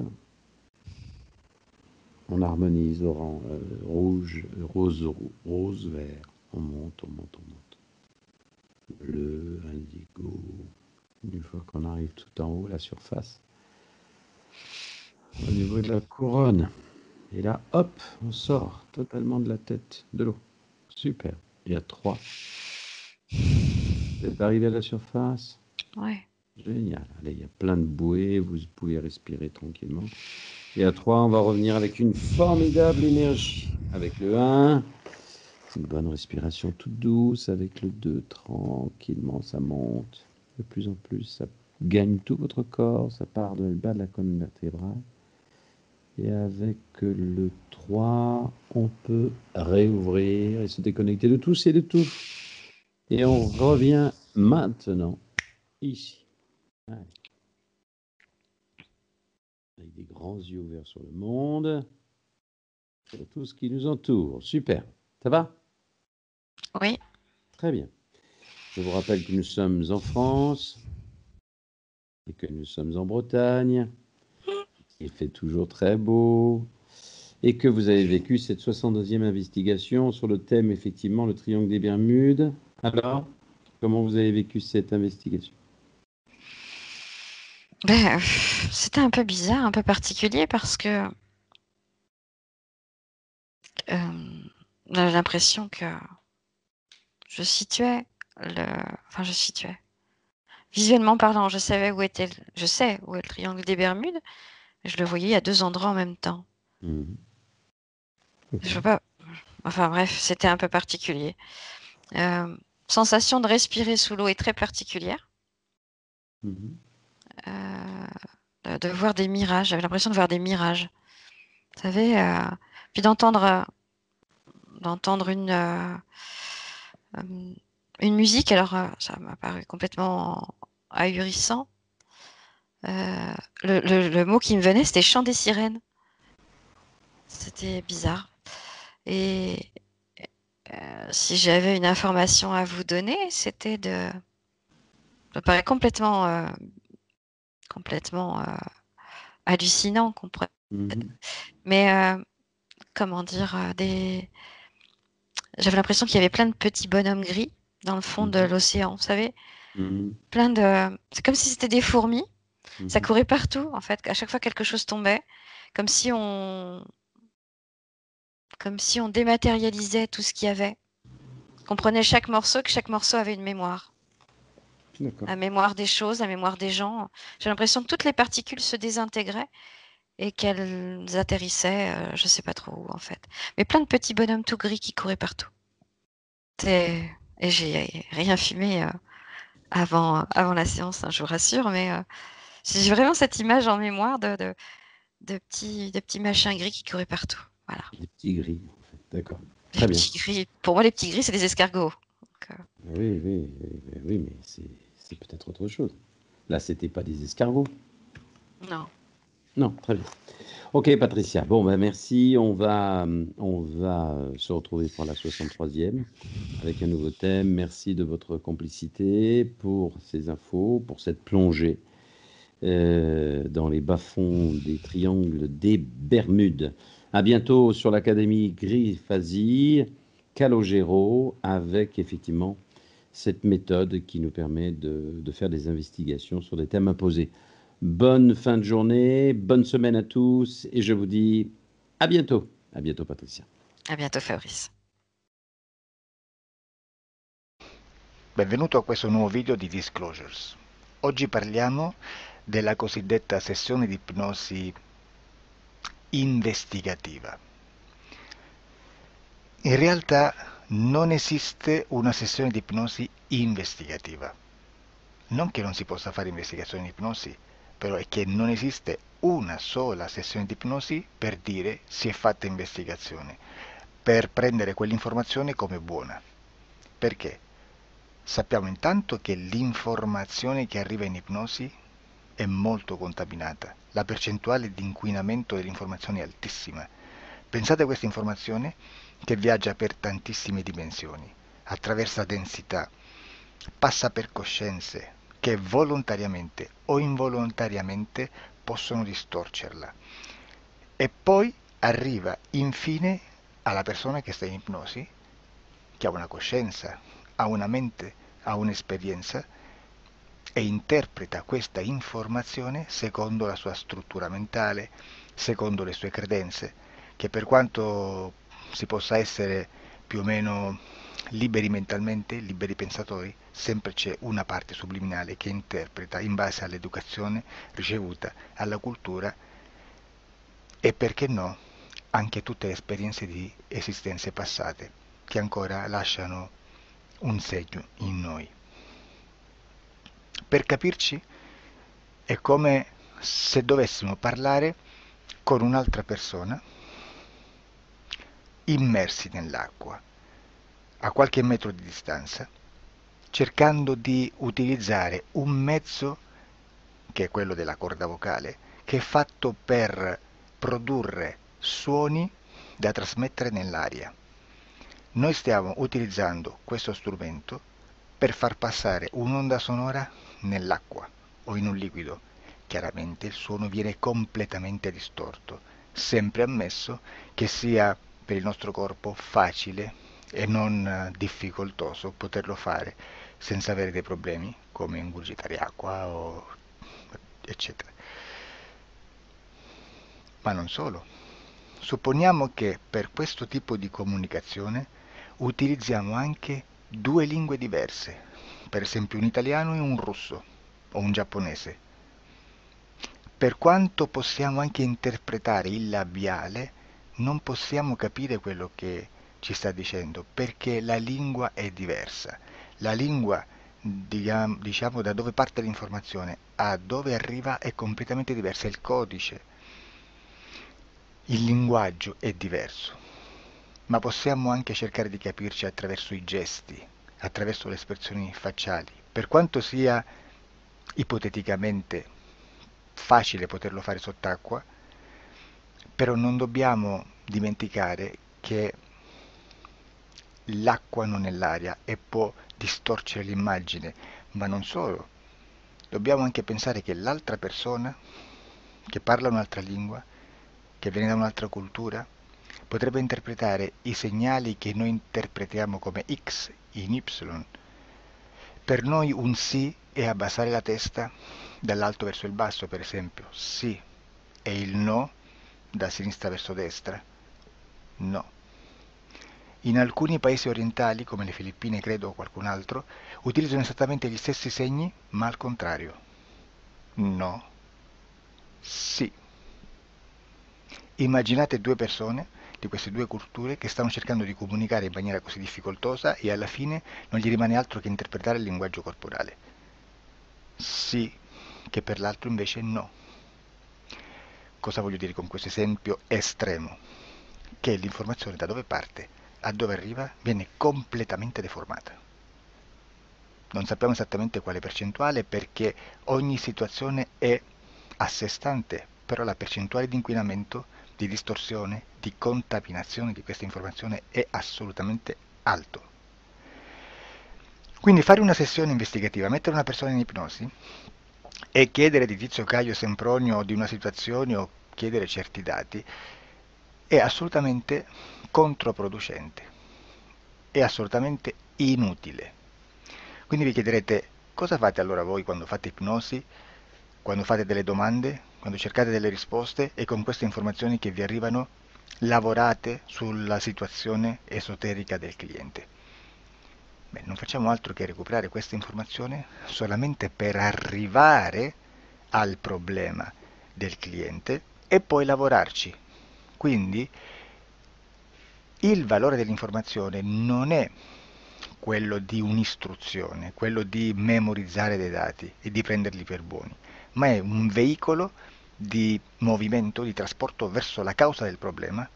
On harmonise rouge, rose, vert. On monte, on monte, on monte. Bleu, indigo. Une fois qu'on arrive tout en haut, la surface. Au niveau de la couronne. Et là, hop, on sort totalement de la tête de l'eau. Super. Il y a 3. Vous êtes arrivé à la surface? Ouais. Génial. Allez, il y a plein de bouées, vous pouvez respirer tranquillement. Et à 3, on va revenir avec une formidable énergie. Avec le 1, une bonne respiration toute douce. Avec le 2, tranquillement, ça monte. De plus en plus, ça gagne tout votre corps. Ça part de le bas de la colonne vertébrale. Et avec le 3, on peut réouvrir et se déconnecter de tous et de tout. Et on revient maintenant ici. Allez. Avec des grands yeux ouverts sur le monde, sur tout ce qui nous entoure. Super. Ça va? Oui. Très bien. Je vous rappelle que nous sommes en France et que nous sommes en Bretagne. Il fait toujours très beau et que vous avez vécu cette 62e investigation sur le thème, effectivement, le triangle des Bermudes. Alors, comment vous avez vécu cette investigation? C'était un peu bizarre, un peu particulier parce que j'avais l'impression que je situais je situais. Visuellement parlant, je sais où est le triangle des Bermudes. Je le voyais à 2 endroits en même temps. Mhm. Je Ok. sais pas. Enfin bref, c'était un peu particulier. Sensation de respirer sous l'eau est très particulière. Mhm. De voir des mirages. J'avais l'impression de voir des mirages. Vous savez, puis d'entendre une musique. Alors, ça m'a paru complètement ahurissant. Le mot qui me venait, c'était chant des sirènes. C'était bizarre. Et si j'avais une information à vous donner, c'était ça paraît complètement hallucinant. Mhm. Mais comment dire, j'avais l'impression qu'il y avait plein de petits bonhommes gris dans le fond de Mhm. l'océan, vous savez, Mhm. c'est comme si c'était des fourmis. Ça Mhm. courait partout, en fait. À chaque fois quelque chose tombait, comme si on, comme si on dématérialisait tout ce qu'il y avait. Qu'on prenait chaque morceau, que chaque morceau avait une mémoire. D'accord. La mémoire des choses, la mémoire des gens. J'ai l'impression que toutes les particules se désintégraient et qu'elles atterrissaient, je sais pas trop où, en fait. Mais plein de petits bonhommes tout gris qui couraient partout. C'était Et j'ai rien fumé avant la séance, hein, je vous rassure, mais j'ai vraiment cette image en mémoire de petits machins gris qui couraient partout. Voilà. Des petits gris, en fait. D'accord. Les Très bien. petits gris. Pour moi, les petits gris, c'est des escargots. Donc, Oui, oui, oui, oui, oui, mais c'est peut-être autre chose. Là, c'était pas des escargots. non. Non, très bien. Ok, Patricia. Bon, ben merci. On va se retrouver pour la 63e avec un nouveau thème. Merci de votre complicité pour ces infos, pour cette plongée dans les bas-fonds des triangles des Bermudes. À bientôt sur l'Académie Grifasi, Calogero, avec effectivement cette méthode qui nous permet de faire des investigations sur des thèmes imposés. Bonne fin de journée, bonne semaine à tous, et je vous dis à bientôt. À bientôt, Patricia. À bientôt, Fabrice. Benvenuto a questo nuovo video di Disclosures. Oggi parliamo della cosiddetta sessione di ipnosi investigativa. In realtà non esiste una sessione di ipnosi investigativa. Non che non si possa fare investigazione di ipnosi, però è che non esiste una sola sessione di ipnosi per dire si è fatta investigazione, per prendere quell'informazione come buona. Perché? Sappiamo intanto che l'informazione che arriva in ipnosi è molto contaminata. La percentuale di inquinamento dell'informazione è altissima. Pensate a questa informazione che viaggia per tantissime dimensioni, attraversa densità, passa per coscienze che volontariamente o involontariamente possono distorcerla. E poi arriva infine alla persona che sta in ipnosi, che ha una coscienza, ha una mente, ha un'esperienza e interpreta questa informazione secondo la sua struttura mentale, secondo le sue credenze, che per quanto si possa essere più o meno liberi mentalmente, liberi pensatori, sempre c'è una parte subliminale che interpreta in base all'educazione ricevuta, alla cultura e perché no, anche tutte le esperienze di esistenze passate che ancora lasciano un segno in noi. Per capirci, è come se dovessimo parlare con un'altra persona immersi nell'acqua, a qualche metro di distanza, cercando di utilizzare un mezzo, che è quello della corda vocale, che è fatto per produrre suoni da trasmettere nell'aria. Noi stiamo utilizzando questo strumento per far passare un'onda sonora nell'acqua o in un liquido. Chiaramente il suono viene completamente distorto, sempre ammesso che sia per il nostro corpo facile e non difficoltoso poterlo fare senza avere dei problemi come ingurgitare acqua o eccetera. Ma non solo. Supponiamo che per questo tipo di comunicazione utilizziamo anche due lingue diverse, per esempio un italiano e un russo o un giapponese. Per quanto possiamo anche interpretare il labiale, non possiamo capire quello che ci sta dicendo perché la lingua è diversa. La lingua, diciamo, da dove parte l'informazione a dove arriva è completamente diversa, il codice, il linguaggio è diverso, ma possiamo anche cercare di capirci attraverso i gesti, attraverso le espressioni facciali. Per quanto sia ipoteticamente facile poterlo fare sott'acqua, però non dobbiamo dimenticare che l'acqua non è l'aria e può distorcere l'immagine, ma non solo. Dobbiamo anche pensare che l'altra persona, che parla un'altra lingua, che viene da un'altra cultura, potrebbe interpretare i segnali che noi interpretiamo come X in Y. Per noi un sì è abbassare la testa dall'alto verso il basso, per esempio, sì, e il no da sinistra verso destra, no. In alcuni paesi orientali, come le Filippine credo o qualcun altro, utilizzano esattamente gli stessi segni, ma al contrario. No, sì. Immaginate due persone di queste due culture che stanno cercando di comunicare in maniera così difficoltosa e alla fine non gli rimane altro che interpretare il linguaggio corporale. Sì, che per l'altro invece no. Cosa voglio dire con questo esempio estremo? Che l'informazione da dove parte a dove arriva viene completamente deformata. Non sappiamo esattamente quale percentuale perché ogni situazione è a sé stante, però la percentuale di inquinamento, di distorsione, di contaminazione di questa informazione è assolutamente alto. Quindi fare una sessione investigativa, mettere una persona in ipnosi e chiedere di Tizio Caio Sempronio di una situazione o chiedere certi dati è assolutamente controproducente, è assolutamente inutile. Quindi vi chiederete cosa fate allora voi quando fate ipnosi, quando fate delle domande, quando cercate delle risposte e con queste informazioni che vi arrivano lavorate sulla situazione esoterica del cliente. Beh, non facciamo altro che recuperare questa informazione solamente per arrivare al problema del cliente e poi lavorarci. Quindi il valore dell'informazione non è quello di un'istruzione, quello di memorizzare dei dati e di prenderli per buoni, ma è un veicolo di movimento, di trasporto verso la causa del problema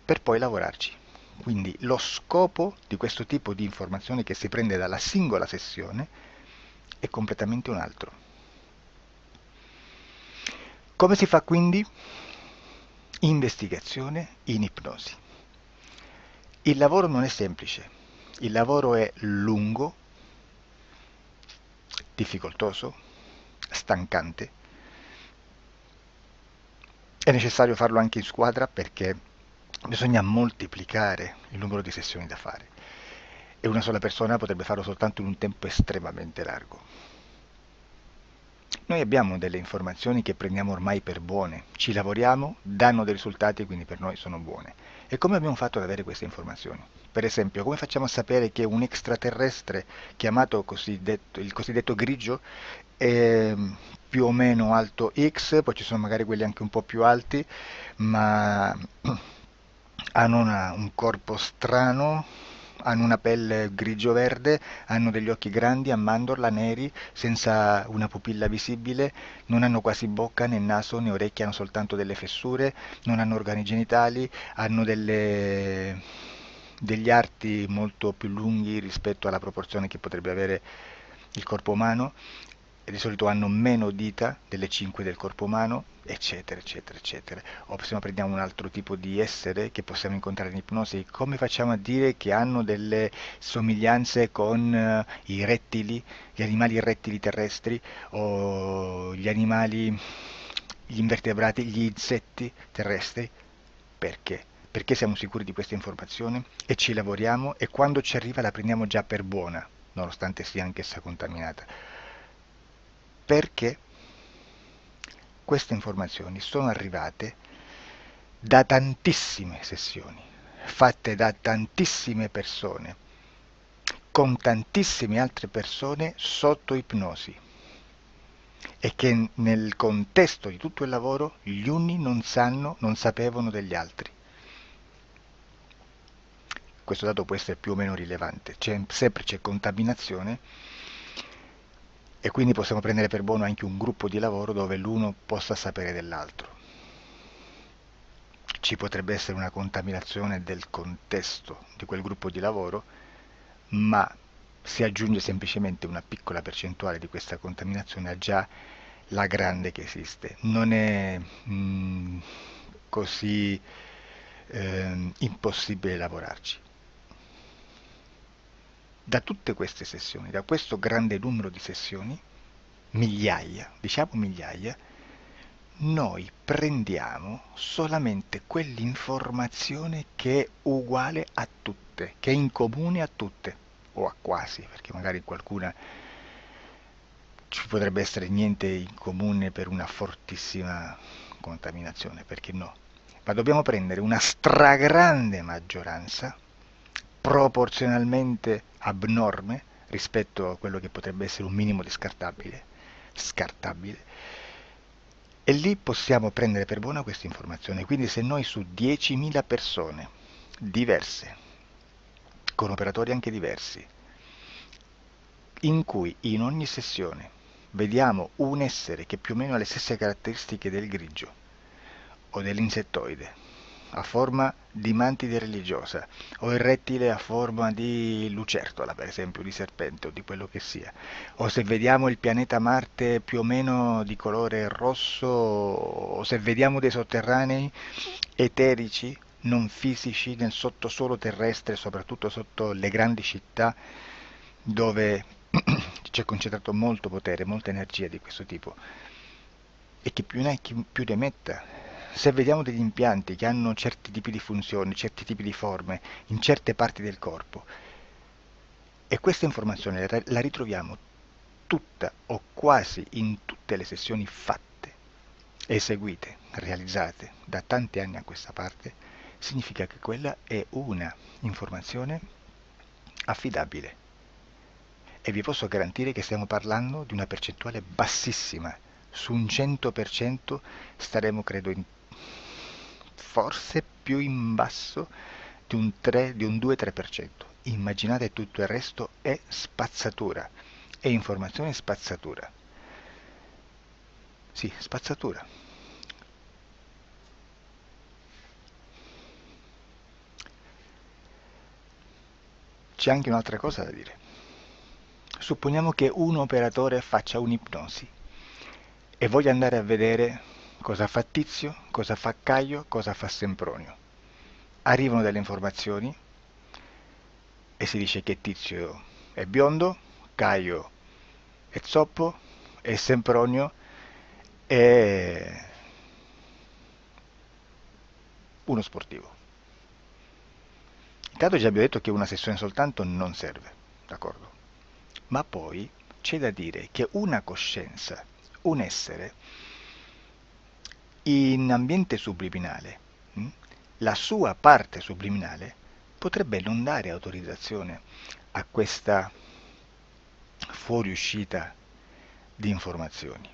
per poi lavorarci. Quindi lo scopo di questo tipo di informazione che si prende dalla singola sessione è completamente un altro. Come si fa quindi? Investigazione in ipnosi. Il lavoro non è semplice, il lavoro è lungo, difficoltoso, stancante. È necessario farlo anche in squadra perché bisogna moltiplicare il numero di sessioni da fare e una sola persona potrebbe farlo soltanto in un tempo estremamente largo. Noi abbiamo delle informazioni che prendiamo ormai per buone, ci lavoriamo, danno dei risultati e quindi per noi sono buone. E come abbiamo fatto ad avere queste informazioni? Per esempio, come facciamo a sapere che un extraterrestre chiamato il cosiddetto grigio è più o meno alto X, poi ci sono magari quelli anche un po' più alti, ma hanno un corpo strano, hanno una pelle grigio-verde, hanno degli occhi grandi a mandorla neri, senza una pupilla visibile, non hanno quasi bocca né naso né orecchie, hanno soltanto delle fessure, non hanno organi genitali, hanno degli arti molto più lunghi rispetto alla proporzione che potrebbe avere il corpo umano, e di solito hanno meno dita delle 5 del corpo umano, eccetera, eccetera, eccetera. O se prendiamo un altro tipo di essere che possiamo incontrare in ipnosi, come facciamo a dire che hanno delle somiglianze con i rettili, gli animali rettili terrestri o gli animali, gli invertebrati, gli insetti terrestri? Perché? Perché siamo sicuri di questa informazione e ci lavoriamo e quando ci arriva la prendiamo già per buona, nonostante sia anch'essa contaminata. Perché queste informazioni sono arrivate da tantissime sessioni, fatte da tantissime persone, con tantissime altre persone sotto ipnosi e che nel contesto di tutto il lavoro gli uni non sapevano degli altri. Questo dato può essere più o meno rilevante, sempre c'è contaminazione e quindi possiamo prendere per buono anche un gruppo di lavoro dove l'uno possa sapere dell'altro. Ci potrebbe essere una contaminazione del contesto di quel gruppo di lavoro, ma si aggiunge semplicemente una piccola percentuale di questa contaminazione a già la grande che esiste. Non è così impossibile lavorarci. Da tutte queste sessioni, da questo grande numero di sessioni, migliaia, diciamo migliaia, noi prendiamo solamente quell'informazione che è uguale a tutte, che è in comune a tutte, o a quasi, perché magari qualcuna ci potrebbe essere niente in comune per una fortissima contaminazione, perché no? Ma dobbiamo prendere una stragrande maggioranza, proporzionalmente abnorme rispetto a quello che potrebbe essere un minimo di scartabile, E lì possiamo prendere per buona questa informazione. Quindi se noi su 10.000 persone diverse, con operatori anche diversi, in cui in ogni sessione vediamo un essere che più o meno ha le stesse caratteristiche del grigio o dell'insettoide, a forma di mantide religiosa, o il rettile a forma di lucertola, per esempio, di serpente o di quello che sia, o se vediamo il pianeta Marte più o meno di colore rosso, o se vediamo dei sotterranei eterici, non fisici, nel sottosuolo terrestre, soprattutto sotto le grandi città, dove c'è concentrato molto potere, molta energia di questo tipo, e chi più ne ha chi più ne metta. Se vediamo degli impianti che hanno certi tipi di funzioni, certi tipi di forme in certe parti del corpo, e questa informazione la ritroviamo tutta o quasi in tutte le sessioni fatte, eseguite, realizzate da tanti anni a questa parte, significa che quella è una informazione affidabile. E vi posso garantire che stiamo parlando di una percentuale bassissima. Su un 100% staremo, credo, forse più in basso di un 2-3%. Immaginate, tutto il resto è spazzatura, è informazione spazzatura. Sì, spazzatura. C'è anche un'altra cosa da dire. Supponiamo che un operatore faccia un'ipnosi e voglia andare a vedere cosa fa Tizio, cosa fa Caio, cosa fa Sempronio. Arrivano delle informazioni e si dice che Tizio è biondo, Caio è zoppo e Sempronio è uno sportivo. Intanto già abbiamo detto che una sessione soltanto non serve, d'accordo? Ma poi c'è da dire che una coscienza, un essere, in ambiente subliminale, la sua parte subliminale potrebbe non dare autorizzazione a questa fuoriuscita di informazioni.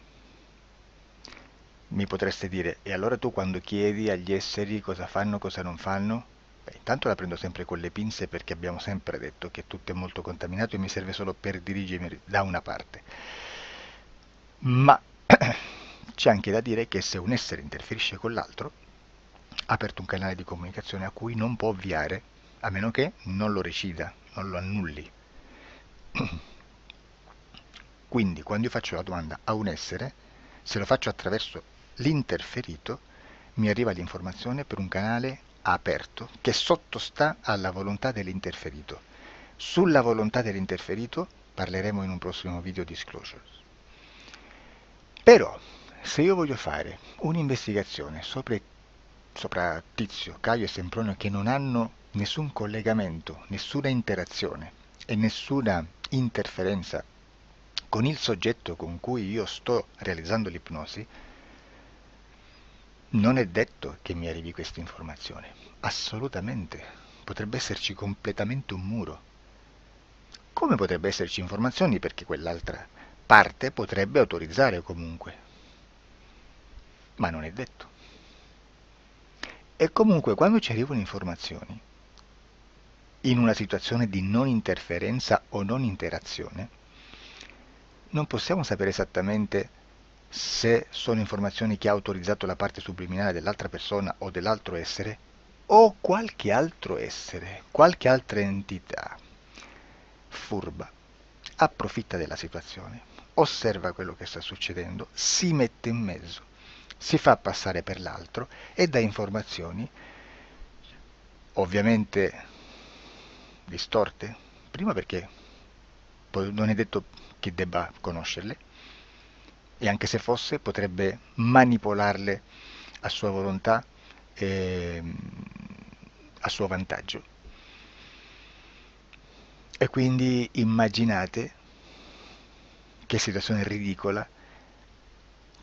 Mi potreste dire, e allora tu quando chiedi agli esseri cosa fanno, cosa non fanno? Beh, intanto la prendo sempre con le pinze perché abbiamo sempre detto che tutto è molto contaminato e mi serve solo per dirigermi da una parte. Ma c'è anche da dire che se un essere interferisce con l'altro, ha aperto un canale di comunicazione a cui non può ovviare, a meno che non lo recida, non lo annulli. Quindi quando io faccio la domanda a un essere, se lo faccio attraverso l'interferito, mi arriva l'informazione per un canale aperto che sottostà alla volontà dell'interferito. Sulla volontà dell'interferito parleremo in un prossimo video disclosures. Però, se io voglio fare un'investigazione sopra Tizio, Caio e Sempronio che non hanno nessun collegamento, nessuna interazione e nessuna interferenza con il soggetto con cui io sto realizzando l'ipnosi, non è detto che mi arrivi questa informazione. Assolutamente. Potrebbe esserci completamente un muro. Come potrebbe esserci informazioni perché quell'altra parte potrebbe autorizzare comunque. Ma non è detto. E comunque quando ci arrivano informazioni, in una situazione di non interferenza o non interazione, non possiamo sapere esattamente se sono informazioni che ha autorizzato la parte subliminale dell'altra persona o dell'altro essere, o qualche altro essere, qualche altra entità furba, approfitta della situazione, osserva quello che sta succedendo, si mette in mezzo, si fa passare per l'altro e dà informazioni, ovviamente distorte, prima perché non è detto che debba conoscerle, e anche se fosse potrebbe manipolarle a sua volontà e a suo vantaggio. E quindi immaginate che situazione ridicola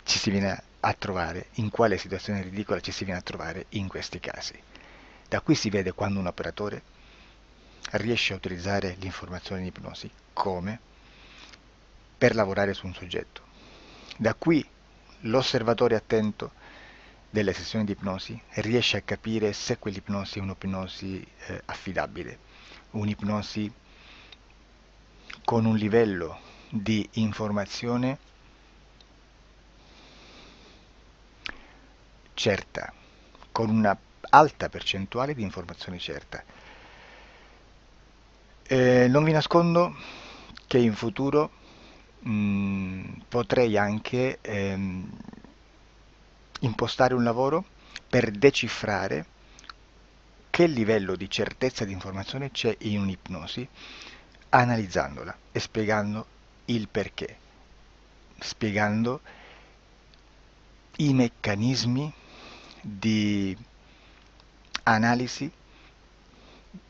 ci si viene a trovare, in quale situazione ridicola ci si viene a trovare in questi casi. Da qui si vede quando un operatore riesce a utilizzare l'informazione di ipnosi come per lavorare su un soggetto. Da qui l'osservatore attento delle sessioni di ipnosi riesce a capire se quell'ipnosi è un'ipnosi affidabile, un'ipnosi con un livello di informazione certa, con una alta percentuale di informazione certa. Non vi nascondo che in futuro potrei anche impostare un lavoro per decifrare che livello di certezza di informazione c'è in un'ipnosi, analizzandola e spiegando il perché, spiegando i meccanismi di analisi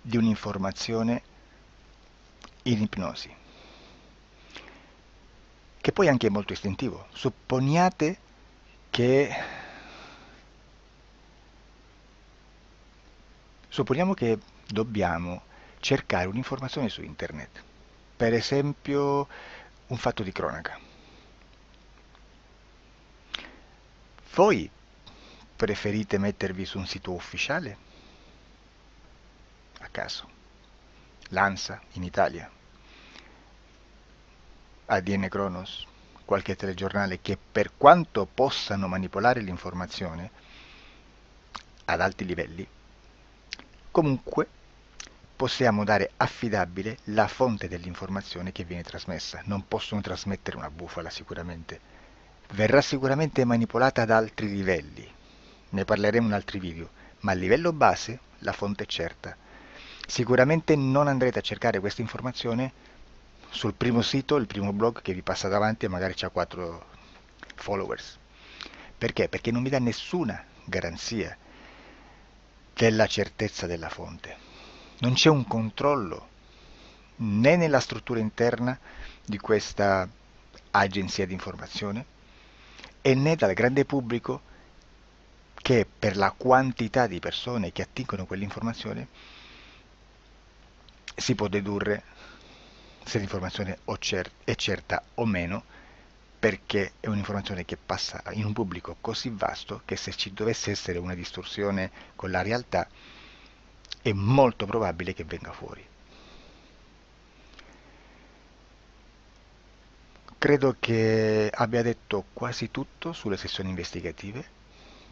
di un'informazione in ipnosi, che poi anche è molto istintivo. Supponiamo che dobbiamo cercare un'informazione su internet, per esempio un fatto di cronaca. Voi preferite mettervi su un sito ufficiale? A caso. L'ANSA in Italia, ADN Kronos, qualche telegiornale che per quanto possano manipolare l'informazione ad alti livelli, comunque possiamo dare affidabile la fonte dell'informazione che viene trasmessa. Non possono trasmettere una bufala sicuramente. Verrà sicuramente manipolata ad altri livelli. Ne parleremo in altri video, ma a livello base la fonte è certa. Sicuramente non andrete a cercare questa informazione sul primo sito, il primo blog che vi passa davanti e magari c'ha 4 followers. Perché? Perché non vi dà nessuna garanzia della certezza della fonte. Non c'è un controllo né nella struttura interna di questa agenzia di informazione e né dal grande pubblico, che per la quantità di persone che attingono quell'informazione si può dedurre se l'informazione è certa o meno, perché è un'informazione che passa in un pubblico così vasto che se ci dovesse essere una distorsione con la realtà è molto probabile che venga fuori. Credo che abbia detto quasi tutto sulle sessioni investigative.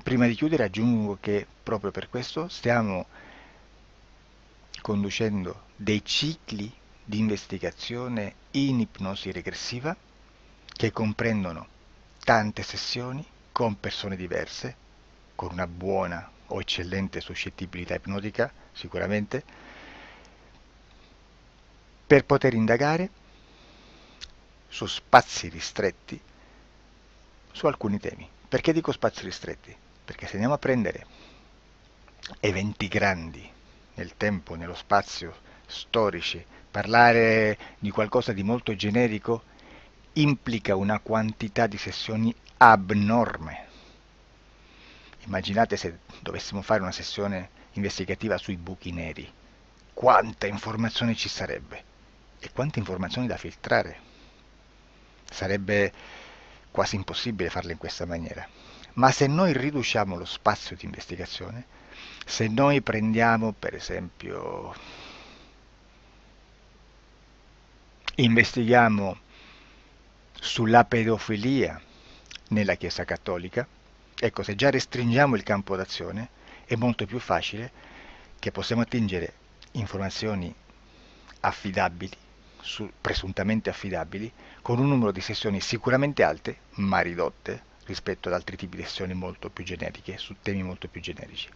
Prima di chiudere aggiungo che proprio per questo stiamo conducendo dei cicli di investigazione in ipnosi regressiva che comprendono tante sessioni con persone diverse, con una buona o eccellente suscettibilità ipnotica sicuramente, per poter indagare su spazi ristretti su alcuni temi. Perché dico spazi ristretti? Perché se andiamo a prendere eventi grandi nel tempo, nello spazio, storici, parlare di qualcosa di molto generico implica una quantità di sessioni abnorme. Immaginate se dovessimo fare una sessione investigativa sui buchi neri, quanta informazione ci sarebbe e quante informazioni da filtrare. Sarebbe quasi impossibile farlo in questa maniera. Ma se noi riduciamo lo spazio di investigazione, se noi prendiamo per esempio, investighiamo sulla pedofilia nella Chiesa Cattolica, ecco, se già restringiamo il campo d'azione è molto più facile che possiamo attingere informazioni affidabili, presuntamente affidabili, con un numero di sessioni sicuramente alte, ma ridotte rispetto ad altri tipi di sessioni molto più generiche, su temi molto più generici.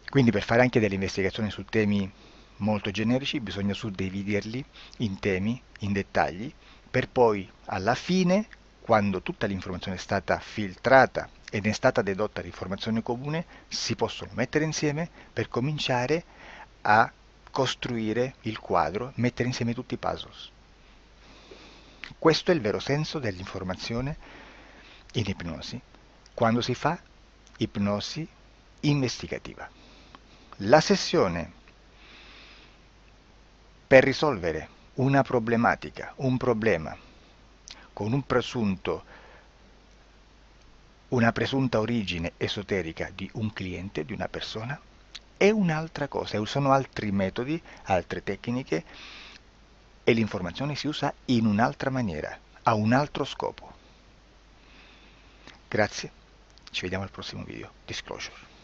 Quindi per fare anche delle investigazioni su temi molto generici bisogna suddividerli in temi, in dettagli, per poi alla fine, quando tutta l'informazione è stata filtrata ed è stata dedotta l'informazione comune, si possono mettere insieme per cominciare a costruire il quadro, mettere insieme tutti i puzzles. Questo è il vero senso dell'informazione in ipnosi, quando si fa ipnosi investigativa. La sessione per risolvere una problematica, un problema, con un presunto una presunta origine esoterica di un cliente, di una persona, è un'altra cosa, sono altri metodi, altre tecniche e l'informazione si usa in un'altra maniera, ha un altro scopo. Grazie, ci vediamo al prossimo video. Disclosure.